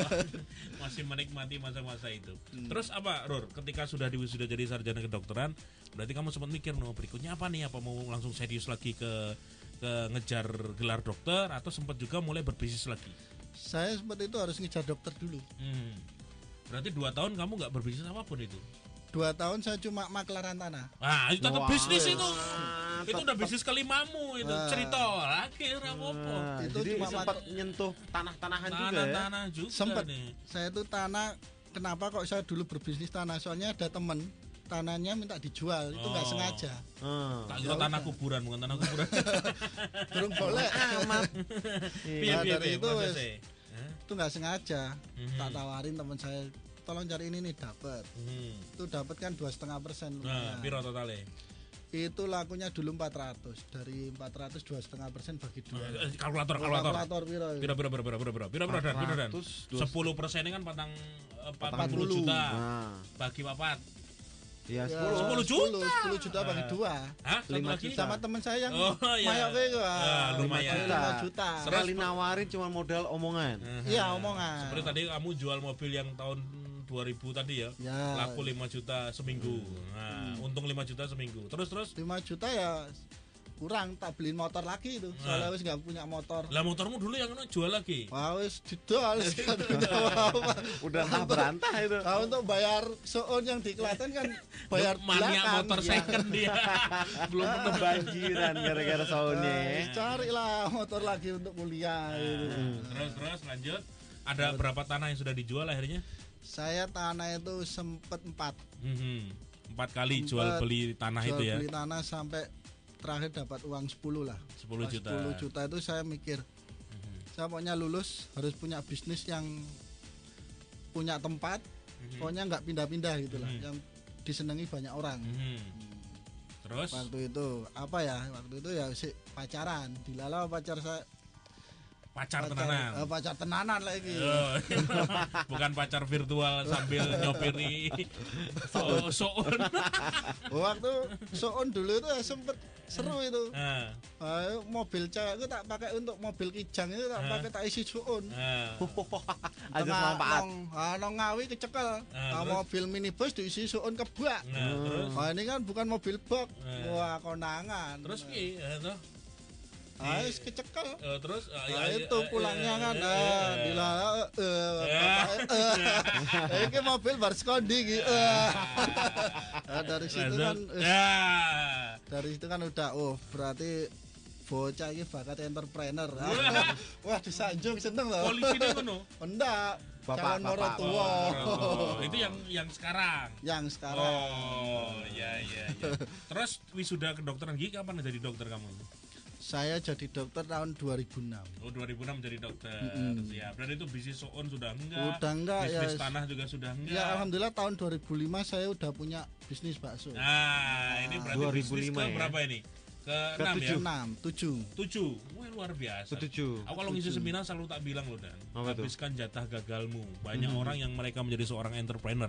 Masih menikmati masa-masa itu. Terus apa, Rur? Ketika sudah diwisuda jadi sarjana kedokteran, berarti kamu sempat mikir no berikutnya apa nih? Apa mau langsung serius lagi ke ngejar gelar dokter atau sempat juga mulai berbisnis lagi? Saya seperti itu harus ngejar dokter dulu. Berarti 2 tahun kamu nggak berbisnis apapun itu? 2 tahun saya cuma maklaran tanah. Ah, itu tetap Wah, bisnis iya. itu. Itu udah bisnis kelimamu itu. Cerita lagi ora apa-apa. Nah, Itu jadi cuma sempat nyentuh tanah-tanahan juga ya. Tanah-tanah juga Sempet. nih. Saya tuh tanah, kenapa kok saya dulu berbisnis tanah? Soalnya ada temen tanahnya minta dijual, itu nggak Oh. sengaja. Tak kira tanah kuburan, bukan tanah kuburan. Belum boleh. Amat. Piye Nah, piye dari piye itu prosesnya? Hah? Itu nggak sengaja. Mhm. Tak tawarin teman saya, tolong cari ini nih, dapat. Itu dapat kan 2,5%. Nah, lumayan. piro totalnya? Itu lakunya dulu 400, dari 400 2,5% bagi 2. Kalkulator. Piro? Piro dan 10% ini kan 40 juta. Nah, Bagi papat. ya Ya, 10. 10 juta. 10 juta bagi 2. Hah? Satu 5 lagi? juta. Sama teman saya yang Oh, iya. mayok itu, lumayan. 5 juta. Sekali nawarin cuma modal omongan. Iya, omongan. Seperti tadi kamu jual mobil yang tahun 2000 tadi ya. Ya. Laku 5 juta seminggu. Nah, untung 5 juta seminggu. Terus 5 juta ya kurang, tak beliin motor lagi itu. Soalnya wis nggak punya motor. lah motormu dulu yang jual lagi. Wah, wis didol, nggak punya apa-apa. Udah tak berantah itu. Nah, untuk bayar soon yang di Klaten kan bayar mania belakang. motor Ya. second dia. Belum kebanjiran gara-gara soundnya. Carilah motor lagi untuk kuliah gitu. Terus lanjut. Ada berapa tanah yang sudah dijual akhirnya? Saya tanah itu sempet 4. 4 kali jual beli tanah itu ya. Beli tanah sampai terakhir dapat uang 10 lah. 10 Pas juta. 10 juta itu saya mikir, saya pokoknya lulus harus punya bisnis yang punya tempat, pokoknya nggak pindah-pindah gitu lah, yang disenangi banyak orang. Terus Waktu itu apa ya? Waktu itu ya si pacaran, dilala pacar saya. pacar tenanan. Pacar tenanan lagi. Oh, bukan pacar virtual sambil nyopiri soon. Waktu soon dulu itu ya sempet seru itu. Nah, Mobil cewek itu tak pakai untuk mobil kijang itu tak pakai tak isi soon. nah. Ada manfaat. Nong Ngawi kecekel. Terus? Mobil minibus diisi soon kebak. Nah, terus Ini kan bukan mobil box. Wah, konangan. terus piye toh? Wis kecekel. Terus Itu pulangnya kan dilala iki mobil bar skondi iki. Dari situ kan ya. dari situ kan udah berarti bocah iki bakat entrepreneur. Wah, disanjung seneng loh. Polisi ini ngono. Enggak, Bapak, calon orang tua. Oh, itu yang sekarang. Yang sekarang. Oh, iya. Terus wisuda kedokteran gigi kapan jadi dokter kamu? Saya jadi dokter tahun 2006. Oh, 2006 jadi dokter. Ya, berarti itu bisnis on sudah enggak? Udah enggak ya. Bisnis tanah juga sudah enggak? Ya alhamdulillah tahun 2005 saya udah punya bisnis bakso. Nah, ini berarti 2005 bisnis ke ya? berapa ini? Ke 6 ya? 7. 7. Wah, luar biasa. 7. Aku kalau ngisi seminar selalu tak bilang loh, Dan. Apa tuh? Habiskan jatah gagalmu. Banyak orang yang mereka menjadi seorang entrepreneur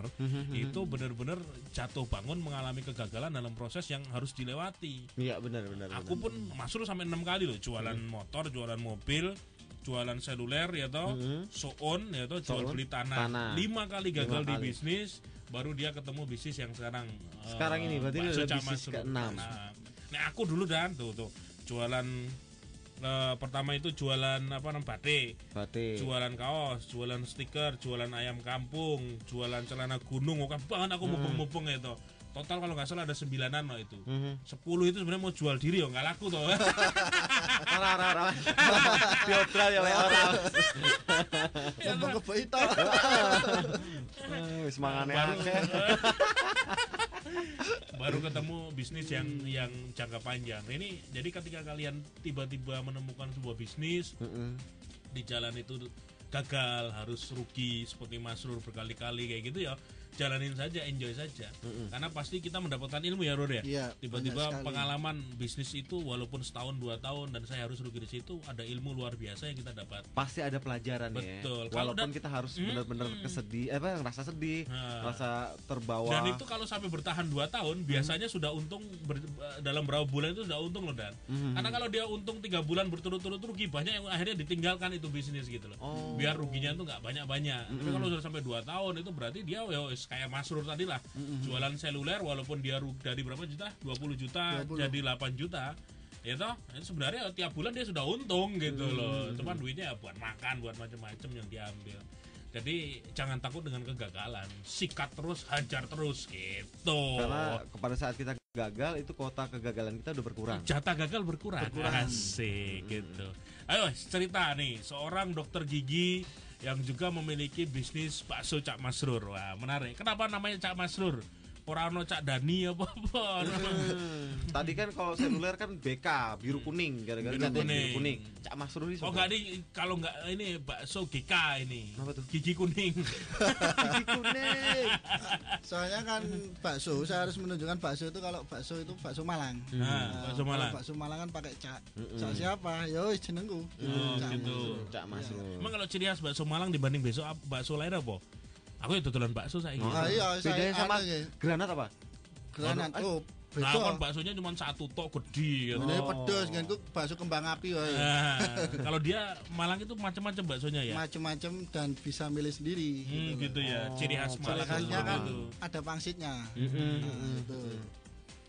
itu benar-benar jatuh bangun mengalami kegagalan dalam proses yang harus dilewati. Iya, benar. Aku pun masuk sampai 6 kali loh, jualan motor, jualan mobil, jualan seluler ya toh, so-on ya toh, jual beli tanah. 5 kali gagal 5 di kali. bisnis, baru dia ketemu bisnis yang sekarang. Sekarang ini berarti bakso udah Cak bisnis Masrur. ke-6. Nah, aku dulu Dan tuh jualan pertama itu jualan apa namanya batik, jualan kaos, jualan stiker, jualan ayam kampung, jualan celana gunung, oke banget aku mubeng-mubeng itu. Total kalau nggak salah ada 9-an loh itu. 10 itu sebenarnya mau jual diri nggak laku toh. Ora. Diobral ya orang. Ngomong ke Boito. Wis mangane baru, akeh. baru ketemu bisnis yang jangka panjang. Ini jadi ketika kalian tiba-tiba menemukan sebuah bisnis di jalan itu gagal, harus rugi seperti Masrur berkali-kali kayak gitu ya, jalanin saja, enjoy saja. Karena pasti kita mendapatkan ilmu ya, Rod ya. Iya, Tiba-tiba banyak sekali. pengalaman bisnis itu walaupun setahun 2 tahun dan saya harus rugi di situ, ada ilmu luar biasa yang kita dapat. Pasti ada pelajaran ya. Betul. Kalau Walaupun dan- kita harus benar-benar ngerasa sedih, Nah. rasa terbawa. Dan itu kalau sampai bertahan 2 tahun biasanya sudah untung dalam berapa bulan itu sudah untung loh, Dan. Karena kalau dia untung 3 bulan berturut-turut rugi, banyak yang akhirnya ditinggalkan itu bisnis gitu loh. Biar ruginya tuh nggak banyak-banyak. Tapi kalau sudah sampai 2 tahun itu berarti dia kayak Masrur tadi lah. Jualan seluler walaupun dia dari berapa juta? 20 juta 20. jadi 8 juta. Ya toh, sebenarnya tiap bulan dia sudah untung gitu loh. Cuman duitnya buat makan, buat macam-macam yang diambil. Jadi jangan takut dengan kegagalan, sikat terus, hajar terus gitu. Karena pada saat kita gagal itu kuota kegagalan kita udah berkurang. Jatah gagal berkurang. Asik gitu. Ayo cerita nih, seorang dokter gigi yang juga memiliki bisnis bakso Cak Masrur. Wah, menarik. Kenapa namanya Cak Masrur? Ora ono Cak Dani apa-apa. Tadi kan kalau seluler kan BK biru kuning, gara-gara Biru ganti kuning. biru kuning. Cak Masrur ini. Oh enggak nih, kalau enggak ini bakso GK ini. Apa tuh? Gigi kuning. Gigi kuning. Soalnya kan bakso, saya harus menunjukkan bakso itu kalau bakso itu bakso Malang. Bakso Kalau Malang. bakso Malang kan pakai cak. Cak siapa? Ya wis jenengku. Oh, Cak gitu. Masrur. Cak Masrur. Emang kalau ciri khas bakso Malang dibanding bakso lain apa? Aku ya dodolan bakso saiki. Oh. Ah, iya, Bedanya saya sama anu iki. granat apa? Granat. Oh, Nah, kan beda. baksonya cuma satu tok gede gitu. Ini pedes kan bakso kembang api wae. Nah, kalau dia Malang itu macam-macam baksonya ya. Macem-macem dan bisa milih sendiri Gitu ya. Ciri khas Malang Ciri itu khasnya seperti kan itu. ada pangsitnya. Nah, itu.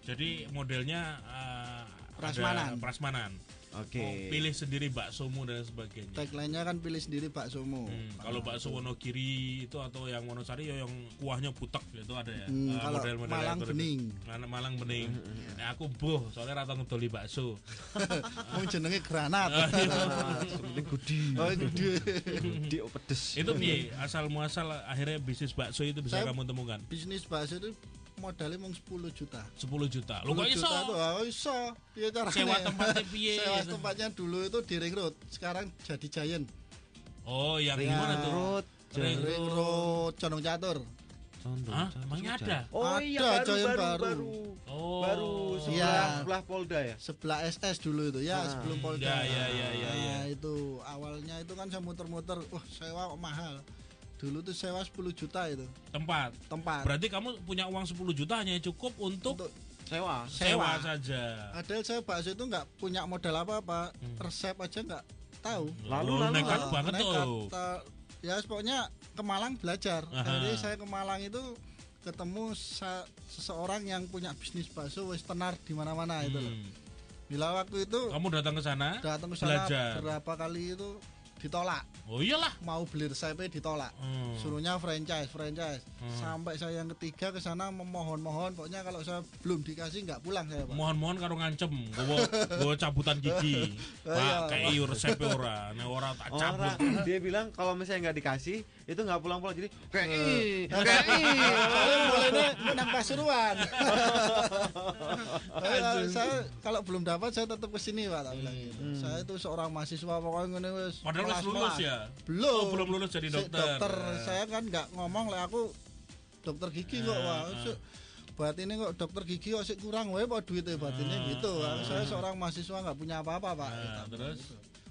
Jadi modelnya Prasmanan. ada prasmanan. Oke. Oh, pilih sendiri baksomu dan sebagainya. Tagline-nya kan pilih sendiri baksomu. Kalau bakso Wonogiri itu atau yang Wonosari ya yang kuahnya butek gitu ada ya. Kalau Model-model Malang itu. bening. Malang bening. Nah, aku soalnya rata ngedoli bakso. Mau jenenge granat. Penting gudi. Oh, gede. Gudi oh, pedes. Itu piye asal muasal akhirnya bisnis bakso itu bisa Saya- kamu temukan? Bisnis bakso itu modalnya mau 10 juta. 10 juta. Lo kok 10 iso? juta tuh, iso. Piye caranya? Sewa tempatnya piye? Sewa tempatnya dulu itu di Ring Road, sekarang jadi Giant. Oh, yang Ring gimana tuh? Road. Ring Ring Road Condong Catur. Condong. Hah? Emangnya ada? Oh Ada, iya Giant baru. Oh. Baru Iya. sebelah Polda ya. Sebelah SS dulu itu ya, sebelum Polda. Ya. Nah, itu awalnya itu kan saya muter-muter, wah sewa kok mahal. Dulu tuh sewa 10 juta itu Tempat. tempat. Berarti kamu punya uang 10 juta hanya cukup untuk Sewa. sewa saja. Padahal saya bakso itu nggak punya modal apa-apa, resep aja nggak tahu. Lalu, nekat banget Nekat, tuh. ya pokoknya ke Malang belajar. Aha. Jadi saya ke Malang itu ketemu seseorang yang punya bisnis bakso wis tenar di mana-mana itu loh. Hmm. Bila waktu itu Kamu datang ke sana, datang ke sana belajar. berapa kali itu ditolak. Oh iyalah. Mau beli resepnya ditolak. Suruhnya franchise. Sampai saya yang ketiga ke sana memohon-mohon, pokoknya kalau saya belum dikasih nggak pulang saya, Pak. Mohon-mohon karo ngancem, gowo cabutan gigi. Pak, kayak resepnya ora, nek ora tak cabut. Dia bilang kalau misalnya nggak dikasih itu nggak pulang-pulang, jadi Boleh deh nang Pasuruan. Saya kalau belum dapat saya tetap ke sini, Pak, tak bilang gitu. Saya itu seorang mahasiswa pokoknya ngene wis. Padahal wis lulus ya. Belum. Oh, belum lulus jadi dokter. Saya kan nggak ngomong lah aku dokter gigi kok, wah. Buat ini kok dokter gigi kok sik kurang wae apa duitnya batinnya gitu. Saya seorang mahasiswa nggak punya apa-apa, Pak. Terus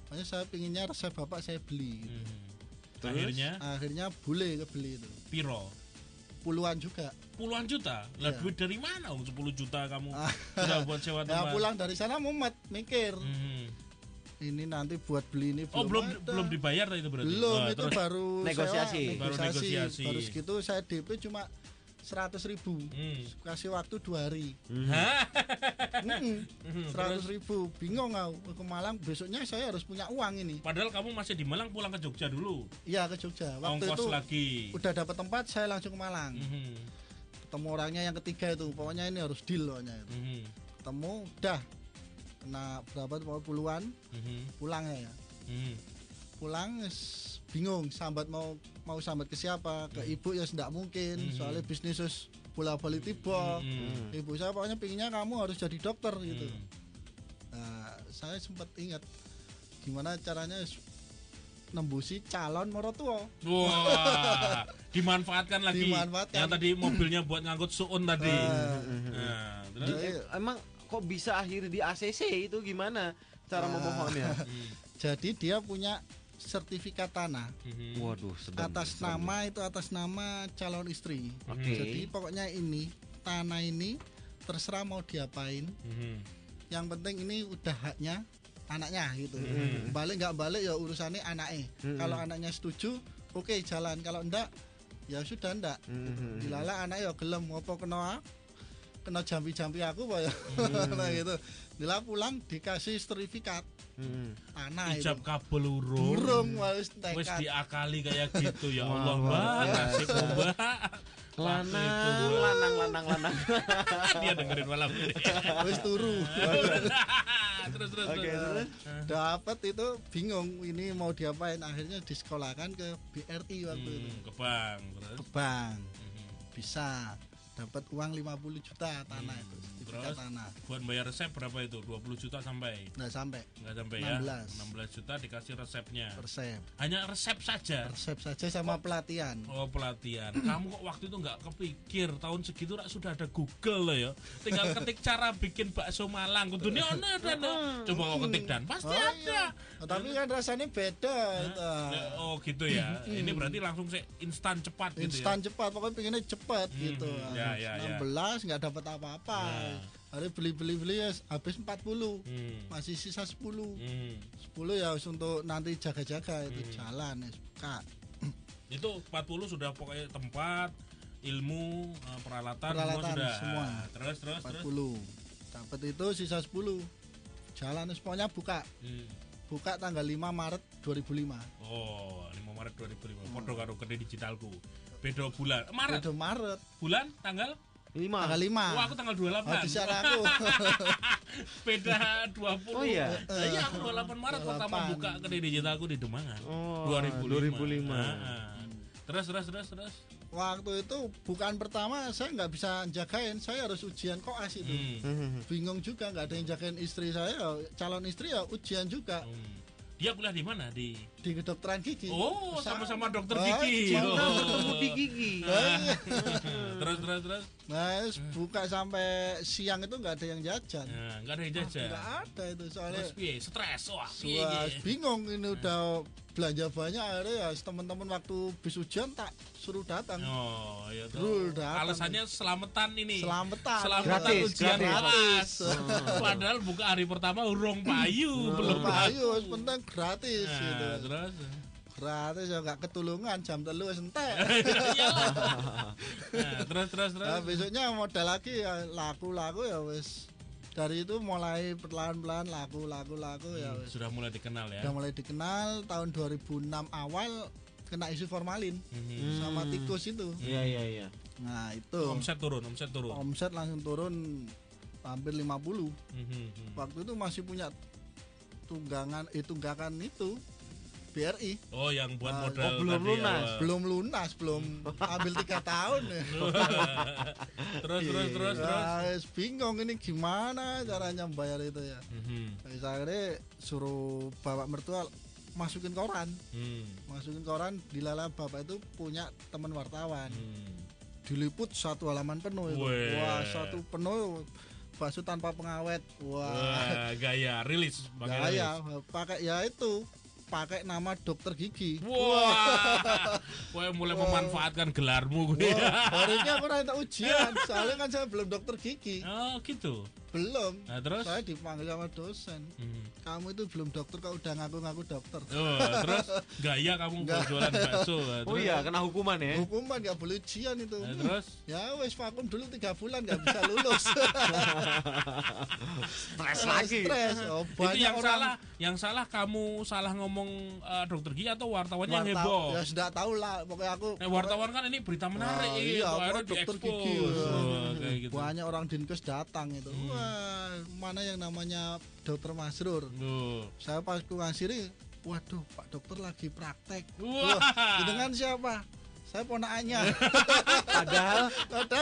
makanya saya pinginnya resep Bapak saya beli gitu. Akhirnya boleh kebeli itu. Piro? Puluhan juga. Puluhan juta? Lah Iya. duit dari mana? 10 juta kamu sudah buat sewa Ya tempat. pulang dari sana mumet mikir. Ini nanti buat beli ini Oh, belum ada. belum dibayar itu berarti. Belum, Oh, itu terus. baru Negosiasi. sewa, Baru negosiasi. Baru segitu saya DP cuma 100.000. Kasih waktu 2 hari. Hah? 100.000. Bingung aku ke Malang, besoknya saya harus punya uang ini. Padahal kamu masih di Malang, pulang ke Jogja dulu. Iya, ke Jogja. Waktu Ongkos itu lagi. udah dapat tempat, saya langsung ke Malang. Ketemu orangnya yang ketiga itu, pokoknya ini harus deal pokoknya itu. Ketemu, udah kena berapa tuh, puluhan, pulang ya. Pulang bingung sambat mau sambat ke siapa, ke ibu ya tidak mungkin, soalnya bisnis bola balik tiba. Ibu saya pokoknya pinginnya kamu harus jadi dokter gitu. Nah, saya sempat ingat gimana caranya nembusi calon morotua. Wah, dimanfaatkan lagi. Dimanfaatkan. Yang tadi mobilnya buat ngangkut suun tadi. Nah, terus Emang kok bisa akhirnya di ACC itu gimana cara memohonnya? Jadi dia punya sertifikat tanah Waduh, atas nama calon istri. Oke. Jadi pokoknya ini tanah ini terserah mau diapain. Yang penting ini udah haknya anaknya gitu. Balik nggak balik ya urusannya anaknya. Kalau anaknya setuju, oke jalan. Kalau enggak, ya sudah enggak. Dilala anak ya gelem apa kena jampi-jampi aku Pak ya. Nah gitu. Dila pulang dikasih sertifikat. Tanah itu. ijab kabel urung. Burung wis Wis tekad. diakali kayak gitu ya Wah, Allah, luar Mbak. biasa. Nasib Mbak. Lanang. Dia dengerin malam ini. Wis turu. Terus. Oke, terus? Dapat itu bingung ini mau diapain, akhirnya disekolahkan ke BRI waktu itu. Ke bank terus. Ke bank. Bisa dapat uang 50 juta tanah itu, sertifikat Terus? tanah. Buat bayar resep berapa itu? 20 juta sampai? Nggak sampai Enggak sampai 16. ya? 16 juta dikasih resepnya. resep. Hanya resep saja. Resep saja sama pelatihan. Oh, pelatihan. Kamu kok waktu itu nggak kepikir tahun segitu sudah ada Google loh ya. Tinggal ketik cara bikin bakso Malang. Kudune ono dan coba kau ketik dan pasti Oh, ada. iya. Tapi kan rasanya beda itu. Oh gitu ya. Ini berarti langsung instan cepat gitu ya. Instan cepat, pokoknya pengennya cepat gitu. Ya. 16 nggak dapat apa-apa. Hari beli ya habis 40. Masih sisa 10. 10 ya harus untuk nanti jaga-jaga itu jalan ya buka. Itu 40 sudah pokoknya tempat, ilmu, peralatan Peralatan semua sudah. semua. Terus. 40. Dapat itu sisa 10. Jalan semuanya buka. Buka tanggal 5 Maret 2005. Oh, 5 Maret 2005. Podo karo kedai digitalku. Beda bulan. Maret. Itu Maret. Bulan tanggal? 5. Tanggal 5. Wah, aku tanggal 28. Oh, di sana aku. Beda 20. Oh, iya? Iya, aku 28 Maret pertama 28. buka kedai digitalku di Demangan. Oh, 2005. 2005. Terus. Waktu itu bukan pertama saya nggak bisa jagain, saya harus ujian koas itu. Bingung juga nggak ada yang jagain istri saya, calon istri ya ujian juga Dia kuliah di mana? Di kedokteran gigi. Oh, sama-sama dokter Oh, gigi. sama. Ketemu di gigi. Terus. Nah, buka sampai siang itu nggak ada yang jajan. Nah, enggak ada yang jajan. Nggak ada itu soalnya. Terus piye? Stres. Wah, piye Wah, iki? bingung ini udah belanja banyak akhirnya ya teman-teman waktu bis ujian tak suruh datang. Oh, ya Brul, tuh. datang. Alasannya selamatan ini. Selamatan. Selamatan Gratis, ujian gratis. kelas. Padahal buka hari pertama urung payu, belum Ayo, penting gratis gitu. Nah, terus. Gratis ya nggak ketulungan jam 3 wis entek. Iyalah. Nah, terus. Nah, besoknya modal lagi ya laku-laku ya wis dari itu mulai perlahan-lahan laku ya wes. Sudah mulai dikenal ya. Udah mulai dikenal tahun 2006 awal kena isu formalin sama tikus itu. Iya. Nah, itu Omset turun. omset langsung turun hampir 50. Waktu itu masih punya tunggakan itu BRI. Oh, yang buat modal oh, belum tadi lunas. awal. Belum lunas, belum ambil 3 tahun ya. terus. Ya, wes bingung ini gimana caranya bayar itu ya. Terus akhirnya suruh bapak mertua masukin koran. Masukin koran, dilala bapak itu punya teman wartawan. Diliput 1 halaman penuh itu. Weh. Wah, 1 penuh bakso tanpa pengawet. Wah, gaya rilis, gaya pakai ya itu. Pakai nama dokter gigi. Wah, mulai memanfaatkan gelarmu gue. Harusnya aku nanti ujian, soalnya kan saya belum dokter gigi. Oh gitu. Belum. Nah, terus? Saya dipanggil sama dosen. Kamu itu belum dokter, kau udah ngaku-ngaku dokter. Oh, terus gaya kamu jualan bakso. Oh iya, kena hukuman ya. Hukuman nggak boleh ujian itu. Nah, terus? Ya wes vakum dulu 3 bulan nggak bisa lulus. Stres lagi. Stres. Oh, Itu yang orang yang salah kamu salah ngomong dokter gigi atau wartawannya yang heboh? Ya sudah tahu lah, pokoknya aku. Wartawan kan ini berita menarik Oh, gitu, iya, akhirnya dokter diekspos. gigi. Kayak gitu. Banyak orang dinkes datang itu. Wah, mana yang namanya dokter Masrur. Duh. Saya pas ku ngasiri, waduh Pak dokter lagi praktek. Wah. Dengan siapa? Saya ponakannya. Padahal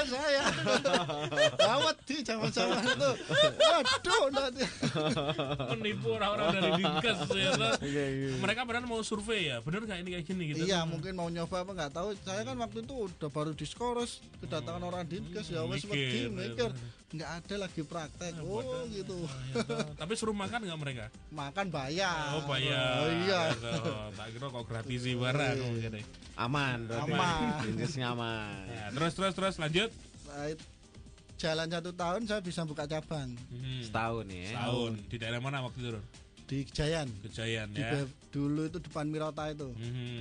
saya. Gawat di zaman-zaman itu. Waduh, nanti. Menipu orang-orang dari dinkes ya. Iya. Mereka padahal mau survei ya, bener nggak ini kayak gini gitu? Iya, mungkin mau nyoba apa nggak tahu. Saya kan waktu itu udah baru diskoros, kedatangan orang dinkes ya wes Mikir. mikir nggak ada lagi praktek. Oh gitu. Tapi suruh makan nggak mereka? Makan bayar. Oh bayar. Oh, iya. Gitu. Tak kira kok gratis sih barang. Gitu. aman berarti. Aman. Dinkesnya aman. Ya, terus lanjut. Nah, jalan 1 tahun saya bisa buka cabang Setahun ya. Tahun di daerah mana waktu itu? di Kejayan. Kejayan Di ya. dulu itu depan Mirota itu.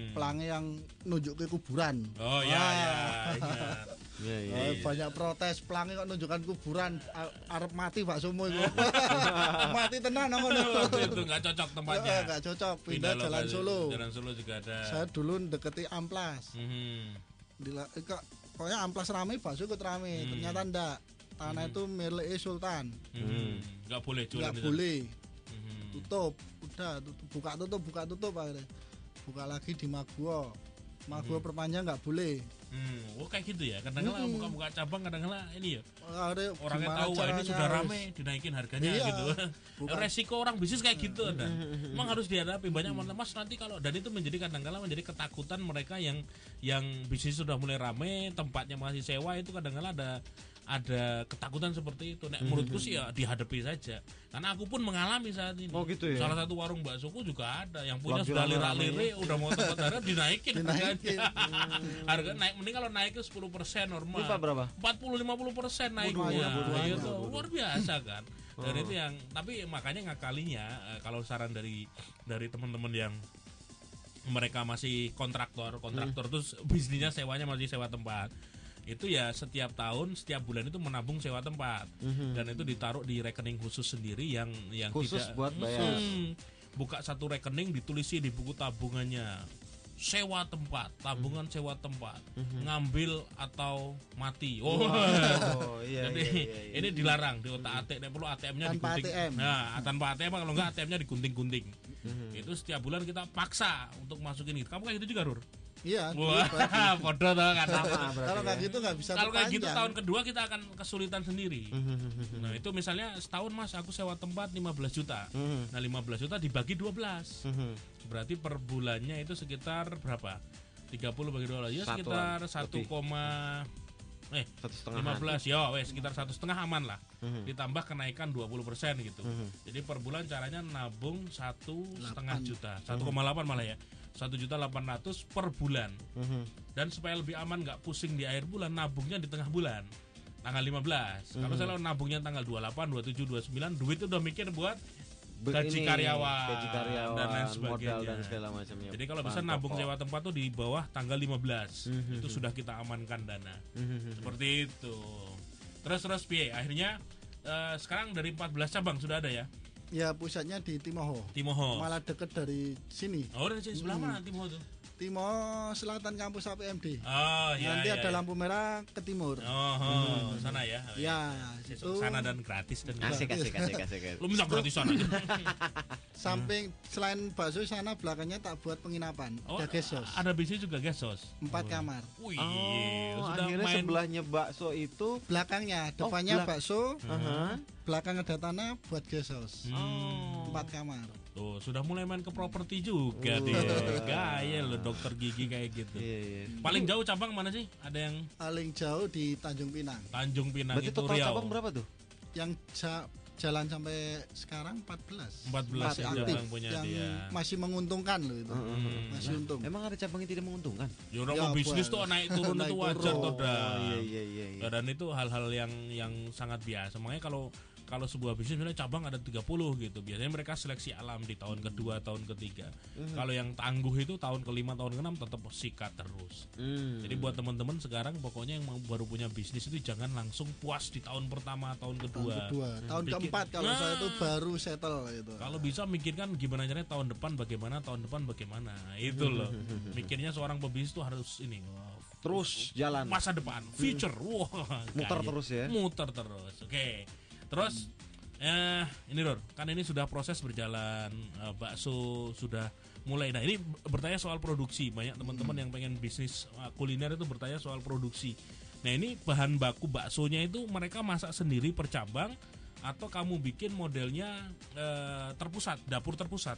Pelangi yang nunjuk ke kuburan. Oh ya Wah. ya. Ingat. Iya. Banyak protes, pelangi kok nunjukkan kuburan, arep mati Pak Sumo itu. Mati tenan ngono. Itu nggak cocok tempatnya. Enggak cocok, pindah Jalan lokasi. Solo. Jalan Solo juga ada. Saya dulu deketi Amplas. Mhm. Pokoknya Amplas rame, bakso ikut rame. Ternyata ndak. Tanah itu milik Sultan. Nggak boleh jualan Nggak itu. boleh. Tutup. Udah buka tutup akhirnya. Buka lagi di Maguwo. Maguwo perpanjang nggak boleh. Oh kayak gitu ya. Kadang-kadang buka-buka cabang, kadang-kadang ini ya. Akhirnya Orangnya gimana tahu wah ini caranya sudah harus- rame, dinaikin harganya Iya. gitu. Bukan. Resiko orang bisnis kayak gitu ada. Emang harus dihadapi banyak mas nanti kalau dan itu menjadi kadang-kadang menjadi ketakutan mereka yang bisnis sudah mulai rame, tempatnya masih sewa itu kadang-kadang ada ketakutan seperti itu. Nek menurutku sih ya dihadapi saja. Karena aku pun mengalami saat ini. Oh, gitu ya? Salah satu warung baksoku juga ada yang punya Lagi sudah rame-rame. lirik-lirik, udah mau tempat harga dinaikin Dinaikin. harganya. Harga naik, mending kalau naik ke 10% normal. Ini Pak berapa? 40-50% naiknya. Waduh, Itu luar biasa kan. Dan itu yang tapi makanya ngakalinya kalau saran dari teman-teman yang mereka masih kontraktor terus bisnisnya sewanya masih sewa tempat. Itu ya setiap tahun setiap bulan itu menabung sewa tempat dan itu ditaruh di rekening khusus sendiri yang Khusus tidak buat bayar. buka satu rekening ditulisnya di buku tabungannya sewa tempat, tabungan sewa tempat, ngambil atau mati. Oh, Iya. jadi ini dilarang di otak ATM, perlu ATM-nya Tanpa digunting. ATM. Nah, tanpa ATM kalau enggak ATM-nya digunting-gunting. Itu setiap bulan kita paksa untuk masukin itu. Kamu kayak gitu juga, Rur? Iya. Wah, podo toh kan. Kalau nggak gitu nggak bisa Kalau kayak gitu perpanjang. tahun kedua kita akan kesulitan sendiri. Nah, itu misalnya setahun Mas aku sewa tempat 15 juta. Nah, 15 juta dibagi 12. Berarti per bulannya itu sekitar berapa? 30 bagi 12 ya sekitar 15 ya wes sekitar 1,5 aman lah. Ditambah kenaikan 20% gitu. Jadi per bulan caranya nabung 1,5 juta, 1,8 malah ya. 1.800.000 per bulan. Dan supaya lebih aman nggak pusing di akhir bulan, nabungnya di tengah bulan. Tanggal 15. Kalau saya nabungnya tanggal 28, 27, 29, duit udah mikir buat gaji karyawan dan lain sebagainya. Modal dan segala macamnya. Jadi kalau bisa Bahan nabung pokok. sewa tempat tuh di bawah tanggal 15. Itu sudah kita amankan dana. Seperti itu. Terus piye? Akhirnya sekarang dari 14 cabang sudah ada ya? Ya pusatnya di Timoho. Timoho. Malah deket dari sini. Oh, dari sini sebelah mana Timoho tuh? Timoho Selatan kampus APMD. Oh, iya. Nanti iya, ada iya. lampu merah ke timur. Oh, sana ya. Ya, Besok itu sana dan gratis dan Asik. Lu minta gratisan aja. samping selain bakso sana belakangnya tak buat penginapan. Oh, Ada guest house. ada bisnis juga guest house. 4 kamar. Wih, Oh, sudah akhirnya main. sebelahnya bakso itu Belakangnya, depannya belak- bakso, aha. belakang ada tanah buat guest house. Hmm. 4 kamar. Tuh, sudah mulai main ke properti juga dia. Gaya lo dokter gigi kayak gitu. Iya. Paling jauh cabang mana sih? Ada yang Paling jauh di Tanjung Pinang. Tanjung Pinang Berarti itu total Riau. cabang berapa tuh? Yang jalan sampai sekarang 14. 14 Masih yang aktif, cabang punya yang dia. masih menguntungkan loh itu. Masih untung. Emang ada cabang yang tidak menguntungkan? Ya orang Ya, mau bisnis buat- tuh naik turun naik itu wajar turun. toh dah. Oh, iya. Ya, dan itu hal-hal yang sangat biasa. Makanya kalau sebuah bisnis misalnya cabang ada 30 gitu, biasanya mereka seleksi alam di tahun kedua, tahun ketiga. Kalau yang tangguh itu tahun kelima, tahun keenam tetap sikat terus. Jadi buat teman-teman sekarang pokoknya yang baru punya bisnis itu jangan langsung puas di tahun pertama, tahun kedua. Tahun Bikin- keempat kalau Nah. saya itu baru settle itu. Kalau bisa mikirkan gimana caranya tahun depan bagaimana, itu loh. Mikirnya seorang pebisnis tuh harus ini Terus jalan. masa depan, future. Wah, Muter kayak- terus ya. Muter terus. Oke. Terus ini Dor, kan ini sudah proses berjalan, bakso sudah mulai. Nah, ini bertanya soal produksi. Banyak teman-teman yang pengen bisnis kuliner itu bertanya soal produksi. Nah, ini bahan baku baksonya itu mereka masak sendiri per cabang atau kamu bikin modelnya terpusat, dapur terpusat?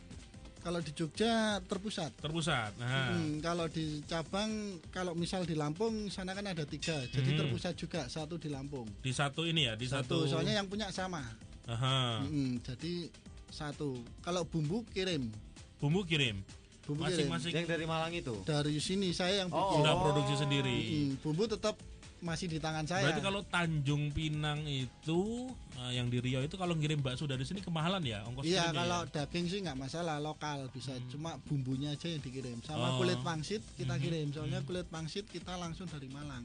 Kalau di Jogja terpusat. Terpusat. Nah, Kalau di cabang, kalau misal di Lampung sana kan ada 3, jadi terpusat juga, 1 di Lampung. di satu ini ya, di satu. Soalnya yang punya sama. Aha. Jadi 1. Kalau bumbu kirim, Bumbu kirim. bumbu kirim. Masing-masing Yang dari Malang itu. Dari sini saya yang bikin. sudah produksi sendiri. Bumbu tetap masih di tangan saya. Berarti kalau Tanjung Pinang itu yang di Riau itu kalau ngirim bakso dari sini kemahalan ya ongkos Iya, kirimnya kalau ya? daging sih nggak masalah, lokal bisa, cuma bumbunya aja yang dikirim. Sama Oh. kulit pangsit kita kirim, soalnya kulit pangsit kita langsung dari Malang.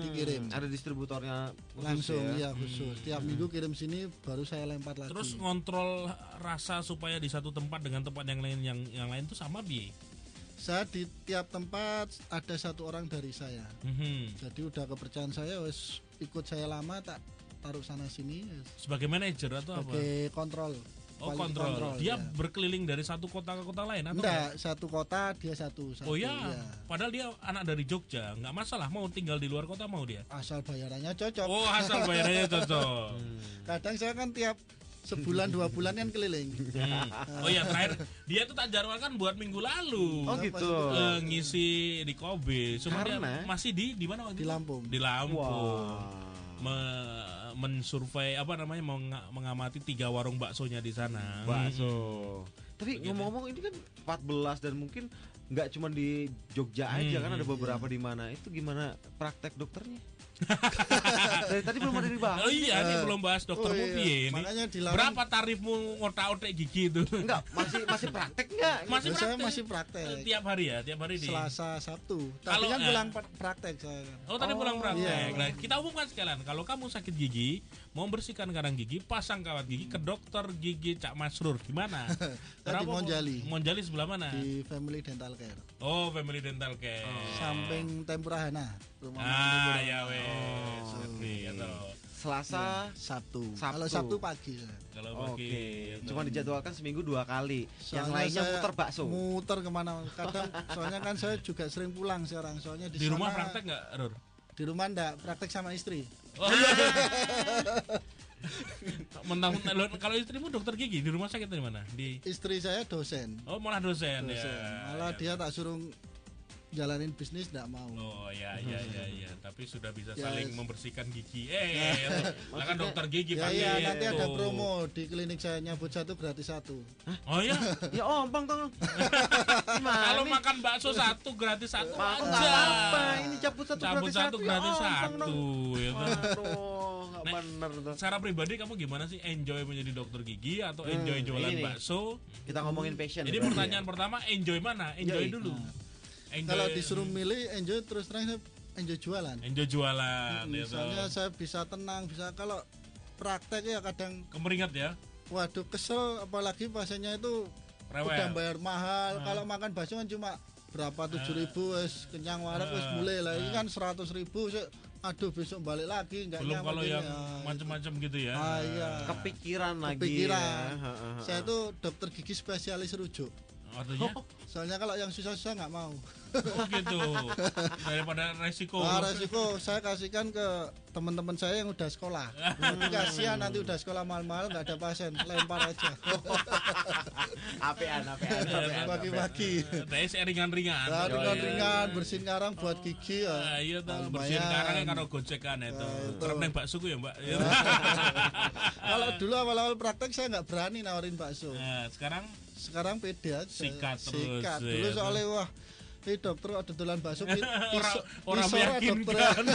Dikirim. Ada distributornya khusus Langsung ya. ya khusus. Tiap minggu kirim sini baru saya lempar lagi. Terus ngontrol rasa supaya di satu tempat dengan tempat yang lain yang lain itu sama bi. Saya di tiap tempat ada 1 orang dari saya. Jadi udah kepercayaan saya, wes ikut saya lama, tak taruh sana sini wes. Sebagai manajer atau apa? Sebagai kontrol. Oh, Quality kontrol. Dia ya. berkeliling dari satu kota ke kota lain atau Enggak, 1 kota dia satu. Oh ya, ya. padahal dia anak dari Jogja, nggak masalah mau tinggal di luar kota mau dia. Asal bayarannya cocok. Oh, asal bayarannya cocok. Kadang saya kan tiap sebulan 2 bulan kan keliling. Oh ya, terakhir dia tuh tak jadwalkan buat minggu lalu. Oh gitu. Ngisi di Kobe, cuma dia Karena? masih di mana waktu Di itu? Lampung. Di Lampung. Wah. Mensurvei apa namanya mengamati 3 warung baksonya di sana. Bakso. Tapi ngomong-ngomong ini kan 14 dan mungkin nggak cuma di Jogja aja kan ada beberapa di mana. Itu gimana praktek dokternya? Dari tadi belum ada dibahas. Oh iya, ini belum bahas doktermu iya. piye ini. Makanya dilarang. Berapa tarifmu ngotak-otak gigi itu? Enggak, masih praktek enggak? Masih Saya praktek. masih praktek. Tiap hari ya, tiap hari di. Selasa, Sabtu. Tapi Kalau, kan pulang praktek saya kan. Oh, tadi pulang praktek. iya. Nah, kita umumkan sekalian, kalau kamu sakit gigi, mau bersihkan karang gigi, pasang kawat gigi ke dokter gigi Cak Masrur. Gimana? Saya di Monjali. Monjali sebelah mana? Di Family Dental Care. Oh, Family Dental Care. Samping Tempura Hana. Rumah makan Tempura. Ya wes. Oke, atau Selasa. Sabtu. Sabtu. Kalau Sabtu pagi saya. kalau Oke. bagi Cuma dijadwalkan seminggu 2 kali. Yang Soalnya lainnya saya muter bakso. Muter kemana? Kadang soalnya kan saya juga sering pulang sekarang. Soalnya di sana, rumah praktek nggak, Rur? Di rumah enggak, praktek sama istri. Oh iya. Mentang-mentang kalau istrimu dokter gigi di rumah sakit di mana? Di Istri saya dosen. Oh, malah dosen, ya. Malah Ya. dia tak suruh jalanin bisnis enggak mau. Oh ya, tapi sudah bisa Ya, saling membersihkan gigi. Lah kan dokter gigi Ya pakai iya, nanti itu. ada promo di klinik saya, nyabut 1 gratis 1. Oh ya, Ya ompong tong. Gimana? kalau makan bakso 1 gratis 1 Enggak aja. apa-apa. Ini cabut satu Cabut gratis 1 gratis ya ompong 1 dong. ya. Aduh, enggak Nek, bener tuh. Secara pribadi kamu gimana sih, enjoy menjadi dokter gigi atau enjoy jualan ini nih. bakso? Kita ngomongin passion. Jadi berarti pertanyaan pertama, enjoy mana? Enjoy Yoi. dulu. Enjoy, Kalau disuruh milih enjoy, terus terang saya enjoy jualan. enjoy jualan ya toh. Soalnya saya bisa tenang, bisa kalau praktek ya kadang Kemeringat ya. waduh kesel, apalagi pasiennya itu Rewel. udah bayar mahal. Kalau makan bakso kan cuma berapa 7.000 wes kenyang warak wes mulai lah. Ini kan 100.000 aduh besok balik lagi nggak Belum nyaman kalau ini, yang ya. macam-macam gitu ya. Iya. Kepikiran lagi. Kepikiran. Ya. Saya tuh dokter gigi spesialis rujuk. Artinya Soalnya kalau yang susah-susah nggak mau. oh gitu. Daripada resiko. Resiko saya kasihkan ke teman-teman saya yang udah sekolah. Nanti kasihan nanti udah sekolah mahal-mahal nggak ada pasien, lempar aja. Apean. Bagi-bagi. TS ringan-ringan. Nah, ringan-ringan bersihin karang buat gigi ya. Iya tuh, Lumayan. bersihin karangnya karo gocekan itu. itu. Kerap neng bakso ku ya, Mbak. Kalau dulu awal-awal praktek saya nggak berani nawarin bakso. Nah, Sekarang pede aja. Sikat terus, Sikat. ya. Dulu soalnya wah, ini dokter ada dolan bakso orang meyakinkan.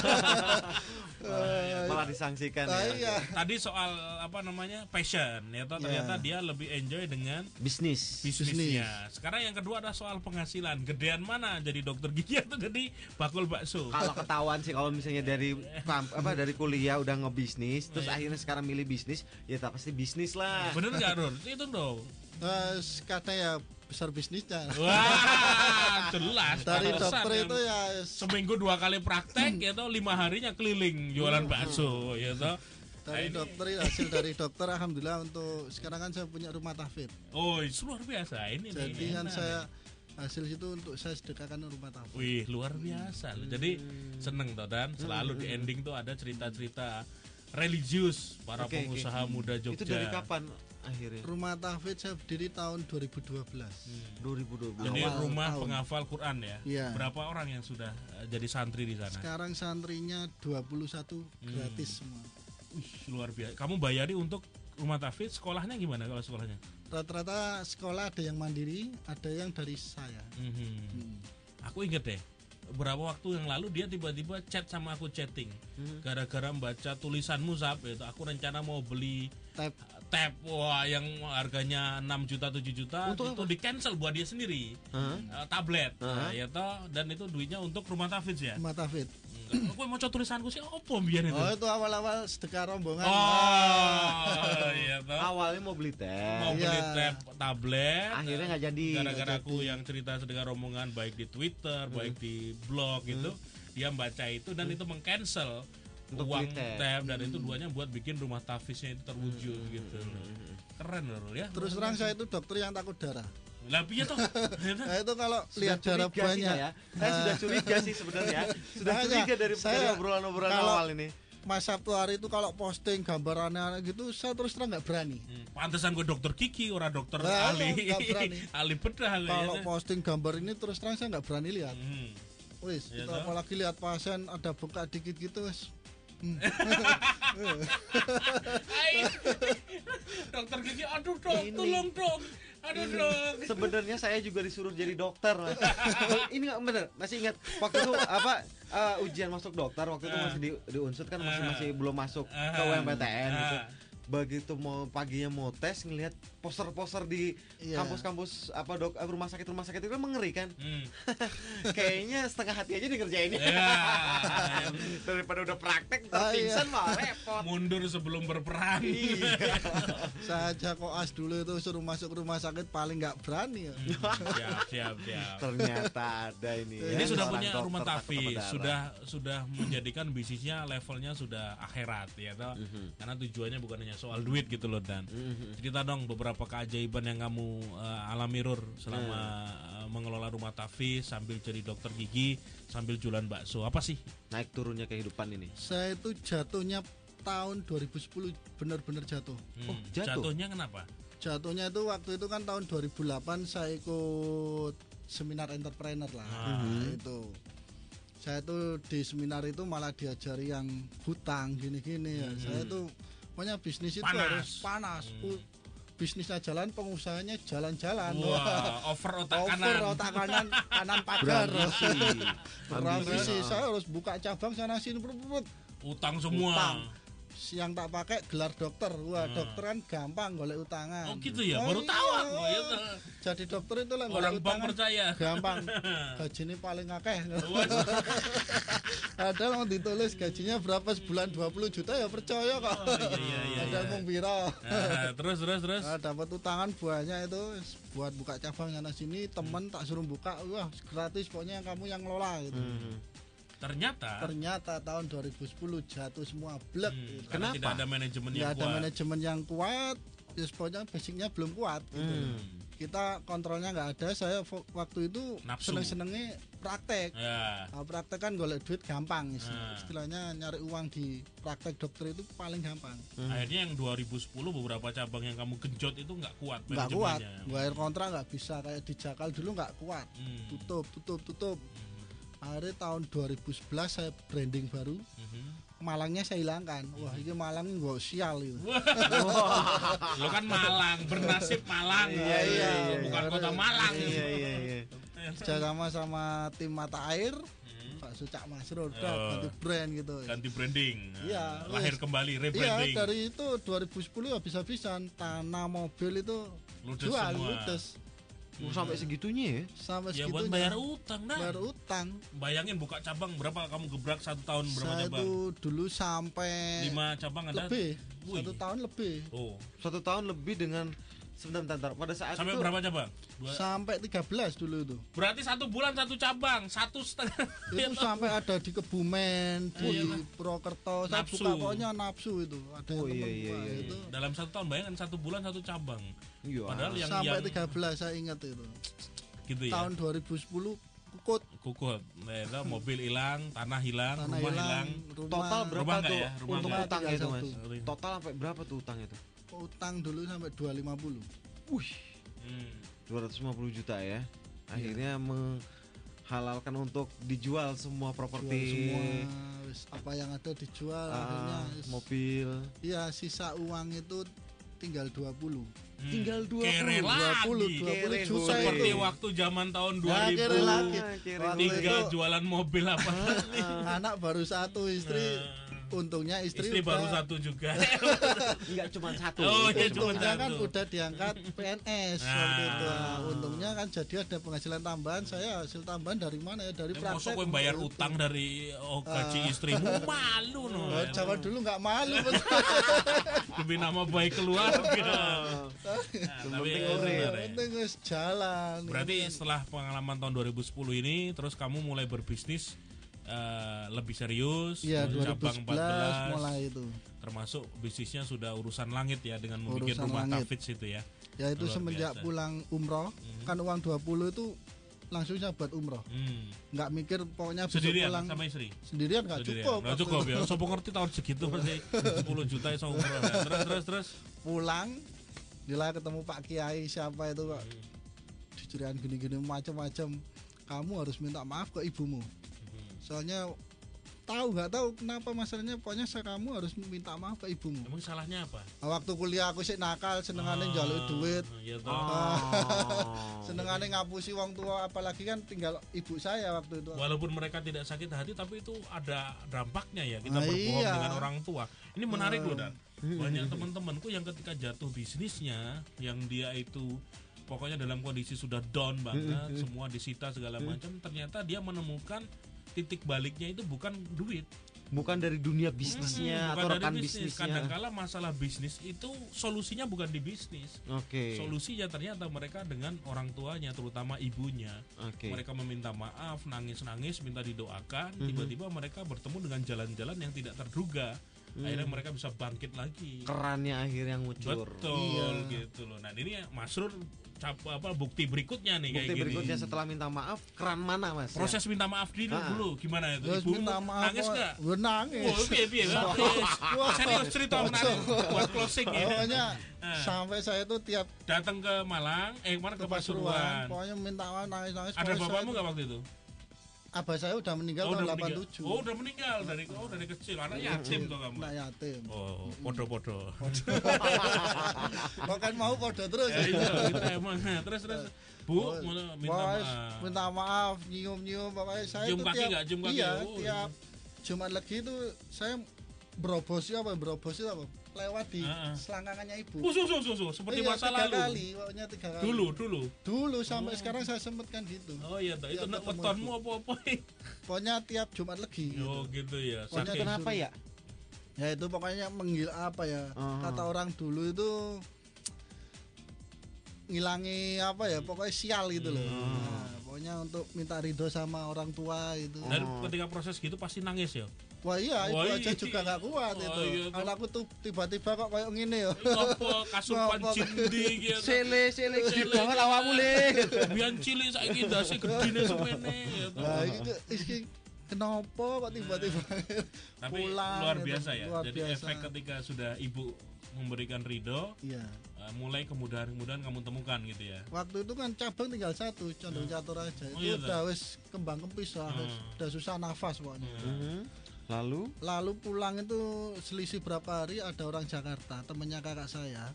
Malah disangsikan ya. Iya. Tadi soal apa namanya passion ya toh, ternyata dia lebih enjoy dengan Bisnis. bisnisnya. Sekarang yang kedua ada soal penghasilan. Gedean mana jadi dokter gigi atau jadi bakul bakso? Kalau ketahuan sih kalau misalnya dari dari kuliah udah ngebisnis, terus akhirnya sekarang milih bisnis, ya tak pasti bisnis lah. Bener nggak Dur? Itu dong. Katanya ya besar bisnisnya. Wah, jelas. Dari Pantesan dokter yang itu ya seminggu 2 kali praktek ya toh 5 harinya keliling jualan bakso ya toh. dari dokter hasil dari dokter alhamdulillah untuk sekarang kan saya punya rumah tahfidz. Oh, itu luar biasa ini. Jadi nih, kan enak saya nih. hasil itu untuk saya sedekahkan rumah tahfidz. Wih, luar biasa loh. Jadi seneng toh dan selalu di ending tuh ada cerita-cerita religius para Oke, pengusaha muda Jogja. Itu dari kapan akhirnya? Rumah tahfidz saya berdiri tahun 2012. 2012. Jadi Awal rumah tahun. penghafal Quran ya. Iya. Berapa orang yang sudah jadi santri di sana? Sekarang santrinya 21 gratis semua. Luar biasa. Kamu bayari untuk rumah tahfidz, sekolahnya gimana kalau sekolahnya? Rata-rata sekolah ada yang mandiri, ada yang dari saya. Aku inget deh, beberapa waktu yang lalu dia tiba-tiba chat sama aku chatting. Gara-gara membaca tulisanmu Zap, itu aku rencana mau beli tab wah yang harganya 6 juta 7 juta Untuk itu di cancel buat dia sendiri. Tablet. Nah, ya toh, dan itu duitnya untuk rumah tahfidz ya. Rumah tahfidz. Aku mau coba tulisanku sih apa biar itu. Oh itu awal-awal sedekah rombongan. Oh, iya toh. Awalnya mau beli teh. Mau beli Iya. tab tablet. Akhirnya nggak jadi. Gara-gara aku yang cerita sedekah rombongan baik di Twitter, baik di blog gitu, dia membaca itu dan itu meng-cancel Untuk uang beli tab. tab dan itu duanya buat bikin rumah tahfidznya itu terwujud gitu. Keren loh ya. Terus terang saya itu dokter yang takut darah. Lah piye toh? Nah itu kalau Sudah lihat darah curiga sih banyak. saya sudah curiga sih sebenarnya. Sudah Makanya, curiga dari saya obrolan-obrolan kalau- awal ini. Mas Sabtu hari itu kalau posting gambar anak-anak gitu saya terus terang nggak berani. Pantesan gue dokter gigi, orang dokter Lah, ahli nggak berani. ahli bedah Kalau kayaknya. posting gambar ini terus terang saya nggak berani lihat. Wis, Iya itu toh? apalagi lihat pasien ada buka dikit gitu wis. Hai. Dokter gigi, aduh dong, Ini. tolong dong. Aduh dong. Sebenarnya saya juga disuruh jadi dokter. Mas. Ini nggak bener. Masih ingat waktu itu apa ujian masuk dokter waktu itu masih di Unsud kan masih belum masuk ke UMPTN gitu. Begitu mau paginya mau tes ngelihat poster-poster di Iya. kampus-kampus rumah sakit itu kan mengerikan. Kayaknya setengah hati aja dikerjainnya. Ya. Daripada udah praktek Ah, terpingsan iya. malah repot. Mundur sebelum berperang. Saya aja koas dulu itu suruh masuk rumah sakit paling nggak berani ya. Siap. Ternyata ada ini. Ini ya, sudah seorang punya dokter rumah takut tahfidz, berdarah. sudah menjadikan bisnisnya levelnya sudah akhirat ya toh. Karena tujuannya bukan hanya soal duit gitu loh dan. Cerita dong beberapa keajaiban yang kamu alami Rur selama mengelola rumah tahfidz sambil jadi dokter gigi sambil jualan bakso. Apa sih? Naik turunnya kehidupan ini. Saya itu jatuhnya tahun 2010 benar-benar jatuh. Oh, jatuh? Jatuhnya kenapa? Jatuhnya itu waktu itu kan tahun 2008 saya ikut seminar entrepreneur lah. Itu. Saya tuh di seminar itu malah diajari yang hutang gini-gini ya. Saya tuh pokoknya bisnis itu Panas. harus panas. Bisnisnya jalan, pengusahanya jalan-jalan. Wah, over otak Over kanan. otak kanan pagar. Berambisi. Berambisi. Saya harus buka cabang sana sini. Utang semua. Utang. yang tak pakai gelar dokter. Wah, dokter kan gampang golek utangan. Oh gitu ya, Oh, baru iya. tahu aku. Ya, Jadi dokter itu lah golek orang bank utangan percaya. gampang. Gajinya paling akeh. Padahal mau ditulis gajinya berapa sebulan 20 juta ya percaya kok. Iya. Padahal mung piro. Nah, terus. Nah, dapat utangan banyak itu buat buka cabang sana sini, temen tak suruh buka, wah gratis pokoknya kamu yang ngelola gitu. Ternyata tahun 2010 jatuh semua blek. Gitu. Karena Kenapa? tidak ada manajemen Nggak yang ada kuat. manajemen yang kuat, ya pokoknya basicnya belum kuat gitu. Kita kontrolnya nggak ada. Saya waktu itu Nafsu. seneng-senengnya praktek. Ya. Nah, praktek kan golek duit gampang istilahnya nyari uang di praktek dokter itu paling gampang. Akhirnya yang 2010 beberapa cabang yang kamu genjot itu nggak kuat Nggak kuat, manajemennya. bayar kontrak nggak bisa kayak di Jakal dulu nggak kuat. Tutup. Akhirnya tahun 2011 saya branding baru. Malangnya saya hilangkan. Wah, ini Malang nggak sial itu. Lo kan Malang, bernasib Malang. Iya. Bukan kota Malang. Iya. Kerja sama tim Mata Air, Pak Sucak Masrur, udah ganti brand gitu. Ganti branding. Iya, Lahir wis. kembali, Iya, rebranding. dari itu 2010 habis-habisan tanah mobil itu Ludes jual, semua. ludes. Sampai segitunya ya. Sampai Ya segitunya. buat bayar utang dah. Bayar utang. Bayangin buka cabang berapa kamu gebrak satu tahun berapa Saya cabang? itu dulu sampai 5 cabang ada? lebih. Wih. 1 tahun lebih. Oh, 1 tahun lebih dengan sebentar. Pada saat sampai itu berapa cabang? Sampai 13 dulu itu. Berarti 1 bulan 1 cabang, 1,5. Itu sampai ada di Kebumen, di Iya. Purwokerto. Saya Nafsu. buka pokoknya nafsu itu. Ada Oh, yang temen iya, gua iya. itu. Dalam 1 tahun bayangkan 1 bulan 1 cabang. Iya. Padahal yang Sampai 13 saya ingat itu. gitu ya. Tahun 2010 kukut, Kukut, nah, mobil hilang, tanah hilang, tanah rumah hilang. rumah, Total berapa Rumah nggak tuh ya? Rumah untuk nggak? utang itu, Mas? Satu. Total sampai berapa tuh utang itu? utang dulu sampai 250. Wih, Hmm. 250 juta ya. Akhirnya menghalalkan untuk dijual semua Jual properti, semua, wis, apa yang ada dijual akhirnya. wis. mobil. Iya, sisa uang itu tinggal 20. Tinggal 20. Kere 20 lagi. juta Seperti itu. waktu zaman tahun Nah, 2000. kere lagi. Kere Waktu Tinggal itu jualan mobil apa? anak baru 1, istri untungnya istri baru udah- 1 juga. Enggak cuma satu. Oh, iya, Cuma cuma untungnya kan satu. udah diangkat PNS waktu itu. Nah, untungnya kan jadi ada penghasilan tambahan. Saya hasil tambahan dari mana ya? Dari Masa praktek. gue bayar utang dari gaji istrimu, malu no. Oh, zaman dulu nggak malu. Demi nama baik keluarga. Nah, penting tapi urip. benar ya. Penting wis jalan. Berarti setelah pengalaman tahun 2010 ini, terus kamu mulai berbisnis lebih serius. Iya, cabang 2011 mulai itu. Termasuk bisnisnya sudah urusan langit ya, dengan membuat Urusan rumah langit. Tafidz itu ya. Ya itu Luar semenjak biasa. pulang umroh, kan uang 20 itu langsung saya buat umroh. Nggak mikir pokoknya besok Sendirian pulang sama istri. sendirian nggak Sendirian. cukup. Nggak cukup ya. Sopo ngerti tahun segitu pasti 10 juta iso umroh. Ya. Terus. Pulang Dila ketemu Pak Kiai siapa itu Pak. Diceritain gini-gini macam-macam. Kamu harus minta maaf ke ibumu. Soalnya nggak tahu kenapa masalahnya, pokoknya kamu harus minta maaf ke ibumu. Emang salahnya apa? Waktu kuliah aku sih nakal, senengane njaluk duit, Ya toh. senengane ngapusi wong tua, apalagi kan tinggal ibu saya waktu itu. Walaupun mereka tidak sakit hati, tapi itu ada dampaknya ya, kita Ah, berbohong iya. dengan orang tua. Ini menarik loh, Dan. Banyak teman-temanku yang ketika jatuh bisnisnya, yang dia itu pokoknya dalam kondisi sudah down banget, semua disita segala macam, ternyata dia menemukan titik baliknya itu bukan duit. Bukan dari dunia bisnisnya Bukan atau dari rekan bisnis. bisnisnya. Kadangkala masalah bisnis itu solusinya bukan di bisnis. Oke. Solusinya ternyata mereka dengan orang tuanya, terutama ibunya. Oke. Mereka meminta maaf, nangis-nangis, minta didoakan. Tiba-tiba mereka bertemu dengan jalan-jalan yang tidak terduga. Akhirnya mereka bisa bangkit lagi. Kerannya akhirnya ngucur. Betul gitu loh. Nah ini ya Masrur bukti berikutnya nih Bukti kayak gini. berikutnya setelah minta maaf, keran mana Mas? Proses minta maaf dulu gimana itu? Terus Ibumu minta maaf. nangis kok. nggak? Gue nangis. Oh, piye serius cerita nangis buat closing ya. Pokoknya sampai saya tuh tiap Datang ke Malang, mana ke ke Pasuruan, Pasuruan. pokoknya minta maaf nangis-nangis. Ada Pokoknya saya bapakmu tuh- nggak waktu itu? Abah saya udah meninggal Oh, tahun udah meninggal. 87. Oh, udah meninggal dari kecil. Anak yatim tuh kamu. Anak yatim. Oh, podo-podo. Kok kan mau podo terus. Ya, itu kita emang. Terus Bu, minta Bos, maaf. minta maaf, nyium-nyium pokoknya saya Cium tuh kaki tiap nggak? Cium kaki? iya, Oh, tiap Jumat Legi itu saya Brobosi apa lewat di selangkangannya ibu. Seperti Iya, masa 3 lalu. kali, pokoknya 3 kali. Dulu sampai sekarang saya sempatkan gitu. Oh iya, itu Tiap nak ketemu wetonmu apa-apa. Pokoknya tiap Jumat Legi. Oh gitu ya. Pokoknya Saking Kenapa ya? Ya itu pokoknya apa ya? Kata orang dulu itu ngilangi apa ya? Pokoknya sial gitu loh. Nah, pokoknya untuk minta ridho sama orang tua itu. dan ketika proses gitu pasti nangis ya. Wah iya, Wah, itu aja iya. juga gak kuat Wah, itu. iya, tuh. Anakku tuh tiba-tiba kok kayak gini ya. Apa kasupan Ngapa? cindi gitu. Sele gede banget awakmu le. Biyen cilik saiki ndase gedine semene gitu. Nah, iki kenapa kok tiba-tiba Tapi pulang luar gitu. biasa ya. Luar Jadi biasa. efek ketika sudah ibu memberikan ridho, Iya. mulai kemudahan-kemudahan kamu temukan gitu ya. Waktu itu kan cabang tinggal satu, condong catur aja. Oh, Itu iya, udah wis kembang kempis lah, udah susah nafas pokoknya. Lalu Lalu pulang itu selisih berapa hari ada orang Jakarta, temennya kakak saya.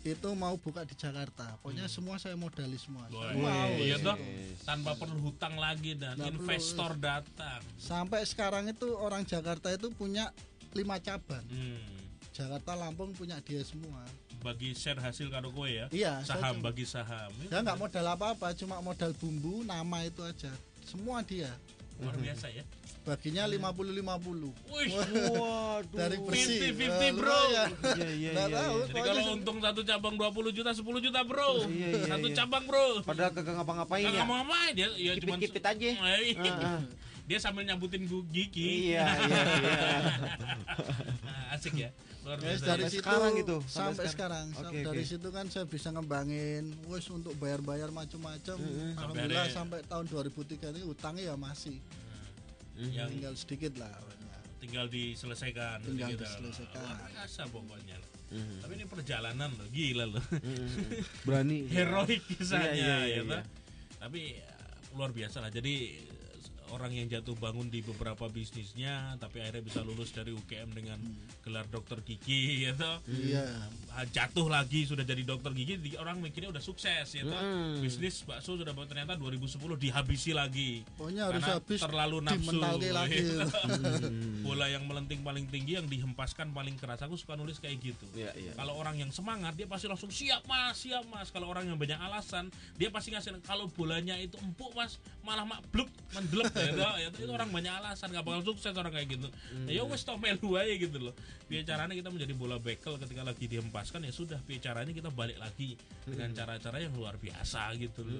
Itu mau buka di Jakarta. Pokoknya semua saya modali semua. Wah, Saya mau. iya gitu. toh, tanpa perlu hutang lagi dan Nggak perlu. investor datang. Sampai sekarang itu orang Jakarta itu punya 5 cabang. Jakarta, Lampung punya dia semua. Bagi share hasil kado kowe ya. Iya, saya Saham cuma- bagi saham. Ya nggak modal apa-apa, cuma modal bumbu, nama itu aja. Semua dia. Luar biasa ya. Baginya 50-50. Wih, waduh. Dari bersih. 50-50 bro. Lumayan. Iya iya Nggak iya. tahu. iya. Jadi kalau untung satu cabang 20 juta, 10 juta bro. Iya, iya, Satu iya. cabang bro. Padahal kagak ngapa-ngapain Nggak ya. ngapa-ngapain dia, ya cuma Kipit-kipit aja. Dia sambil nyambutin gigi. Iya iya iya. Asik ya. Luar Yes, biasa. dari Sampai situ sekarang gitu, sampai sampai sekarang. Oke, Dari oke. situ kan saya bisa ngembangin wes untuk bayar-bayar macam-macam. Sampai Alhamdulillah ada- sampai tahun 2003 ini utangnya ya masih Yang tinggal sedikit lah. tinggal diselesaikan. Tinggal gitu. diselesaikan. Luar biasa pokoknya. Tapi ini perjalanan loh, gila loh. Berani. Heroik kisahnya Iya, iya, ya iya. toh. Tapi luar biasa lah. Jadi orang yang jatuh bangun di beberapa bisnisnya tapi akhirnya bisa lulus dari UGM dengan gelar dokter gigi ya toh. Iya. Jatuh lagi sudah jadi dokter gigi, orang mikirnya udah sukses ya toh. Bisnis bakso sudah ternyata 2010 dihabisi lagi. Pokoknya harus Karena habis terlalu nafsu. dimentalke lagi. Gitu. Bola yang melenting paling tinggi yang dihempaskan paling keras. Aku suka nulis kayak gitu. Iya iya. Kalau orang yang semangat dia pasti langsung siap mas. Kalau orang yang banyak alasan dia pasti ngasih. Kalau bolanya itu empuk mas, malah mak bluk mendelep ya, itu orang banyak alasan nggak bakal sukses orang kayak gitu. Ya wes toh melu aja gitu loh. Biar caranya kita menjadi bola bekel ketika lagi dihempaskan ya sudah. Biar caranya kita balik lagi dengan cara-cara yang luar biasa gitu loh.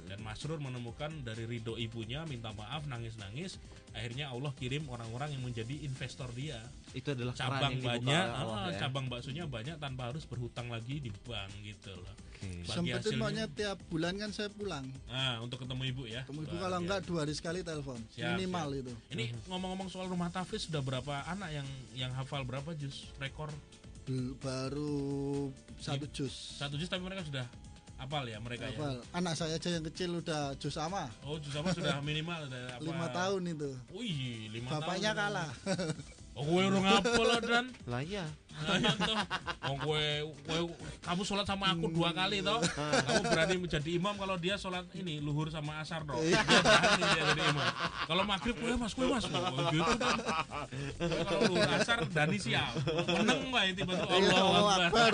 Dan Mas Rur menemukan dari ridho ibunya minta maaf nangis-nangis. Akhirnya Allah kirim orang-orang yang menjadi investor dia. Itu adalah keran Cabang yang dibuka banyak, Allah, ya. cabang baksonya banyak tanpa harus berhutang lagi di bank gitu loh. Oke. Bagi Sempetin hasilnya- pokoknya tiap bulan kan saya pulang. Nah, untuk ketemu ibu ya. Ketemu ibu Luar kalau biasa. enggak 2 hari sekali telepon. Siap, Minimal siap. itu. Ini ngomong-ngomong soal rumah tahfiz sudah berapa anak yang hafal berapa juz rekor Baru 1 juz. 1 juz tapi mereka sudah hafal ya mereka ya. Hafal. Anak saya aja yang kecil udah juz sama. Oh juz sama sudah minimal ada apa? 5 tahun itu. Wih 5 tahun. Bapaknya kalah. Oh gue urung hafal lah dan. Lah iya. Nah, iya toh. Oh kamu sholat sama aku 2 kali toh. Kamu berani menjadi imam kalau dia sholat ini luhur sama asar toh. Dia berani dia jadi imam. Kalau maghrib kue mas. Oh, gitu kan. Kalau luhur asar Dani siap. Menang wae tiba-tiba Iya, Allah Allah Akbar. Akbar.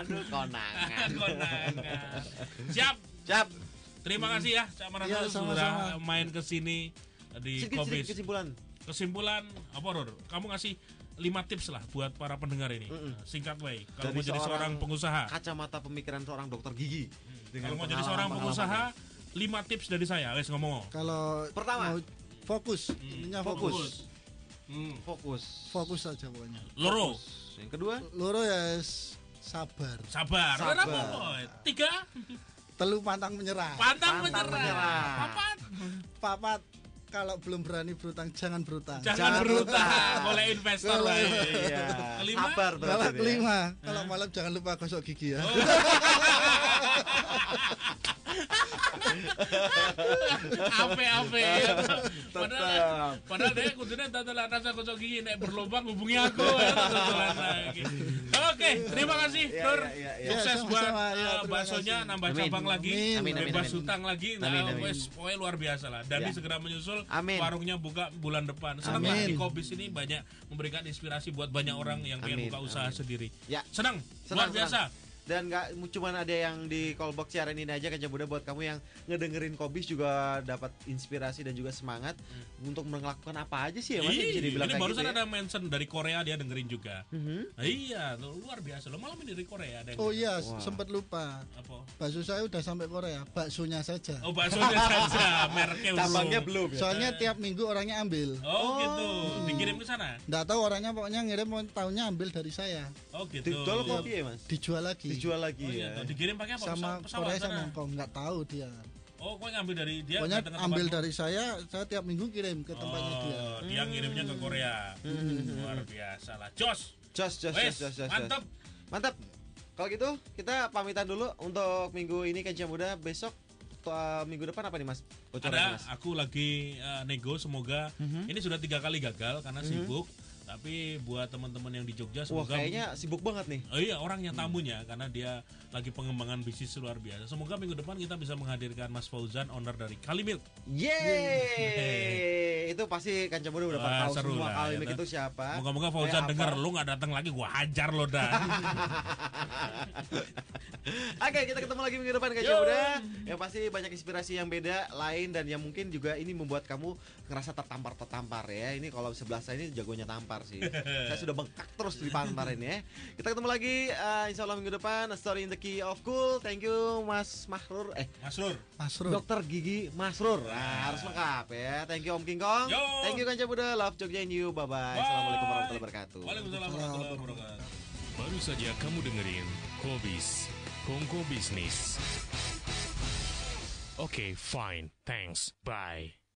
Aduh konangan. Konangan. Siap. Siap. Terima kasih ya Cak Marana Iya, sudah sama-sama. main ke sini di Sedikit Kobis. kesimpulan. Kesimpulan apa Ror? Kamu ngasih 5 tips lah buat para pendengar ini. Singkat wae. Kalau Dari mau jadi seorang pengusaha, Kacamata pemikiran seorang dokter gigi. kalau mau jadi seorang pengusaha, 5 tips dari saya. Wes ngomong. Kalau Pertama. mau fokus, intinya fokus. Fokus. Fokus aja pokoknya. Loro, Yang kedua, Loro ya sabar. sabar. Sabar. Kenapa? 3, Telu pantang menyerah. pantang Pantang menyerah. menyerah. Papat, Papat, kalau belum berani berutang jangan berutang. jangan berutang. Oleh investor Kalau- wae. iya. Kelima? Sabar Kalau berarti. ya. kelima, kalau malam jangan lupa gosok gigi ya. Ape. Padahal dia kudune tatalah rasa kocok gigi nek berlubang hubungi aku ya teman-teman. Oke, terima kasih Nur. Sukses buat baksonya, nambah cabang lagi, bebas hutang lagi. Nah, wes pokoknya luar biasa lah. Dani segera menyusul, warungnya buka bulan depan. Senang lah di Kobis ini banyak memberikan inspirasi buat banyak orang yang pengen buka usaha sendiri. Senang, luar biasa. Dan nggak cuma ada yang di callbox siaran ini aja Kaca Muda, buat kamu yang ngedengerin Kobis juga dapat inspirasi dan juga semangat untuk melakukan apa aja sih ya Mas, bisa dibilang ini kayak barusan gitu ya. ada mention dari Korea, dia dengerin juga. Iya, luar biasa loh, malam ini dari Korea ada yang Sempat lupa. apa? Bakso saya udah sampai Korea, baksonya saja. Oh, baksonya saja, mereknya Cabangnya belum ya? Soalnya tiap minggu orangnya ambil. Oh, gitu, dikirim ke sana. Nggak tahu orangnya, pokoknya ngirim tahunnya ambil dari saya. Oh, gitu. Dijual apa ya Mas? Dijual lagi. Dijual lagi Oh, ya. iya, dikirim pakai apa? Sama Pesawat Korea sana? sama Hongkong, nggak tahu dia. Oh, kau ngambil dari dia? Pokoknya datang ke ambil tempatmu? dari saya tiap minggu kirim ke tempatnya dia. Dia ngirimnya ke Korea. Luar biasa lah. Jos. Wes, mantap. Mantap. Kalau gitu kita pamitan dulu untuk minggu ini Kaca Muda. Besok minggu depan apa nih Mas? Bocoran, Mas. Aku lagi nego, semoga ini sudah 3 kali gagal karena sibuk. Tapi buat teman-teman yang di Jogja Wah, semoga kayaknya sibuk banget nih. Oh iya, orangnya tamunya karena dia lagi pengembangan bisnis luar biasa. Semoga minggu depan kita bisa menghadirkan Mas Fauzan, owner dari Kalimilk. Yeay. Itu pasti Kaca Muda udah tahu seru semua lah, Kalimilk ya, itu siapa. Moga-moga Fauzan Kayak denger, apa. lu gak datang lagi gua hajar lo dah. Oke, kita ketemu lagi minggu depan Kaca Muda. Yang pasti banyak inspirasi yang beda, lain, dan yang mungkin juga ini membuat kamu ngerasa tertampar ya. Ini kalau sebelah saya ini jagonya tampar sih. Saya sudah bengkak terus dipantarin ya. Kita ketemu lagi insya Allah minggu depan. A Story in the Key of Cool. Thank you Mas Mahrur. Masrur. Dokter Gigi Masrur. Nah, harus lengkap ya. Thank you Om King Kong. Yo. Thank you Kaca Muda. Love Jogja in you. Bye-bye. Assalamualaikum warahmatullahi wabarakatuh. Waalaikumsalam warahmatullahi wabarakatuh. Baru saja kamu dengerin Kobis, Kongko Bisnis. Oke, fine. Thanks. Bye.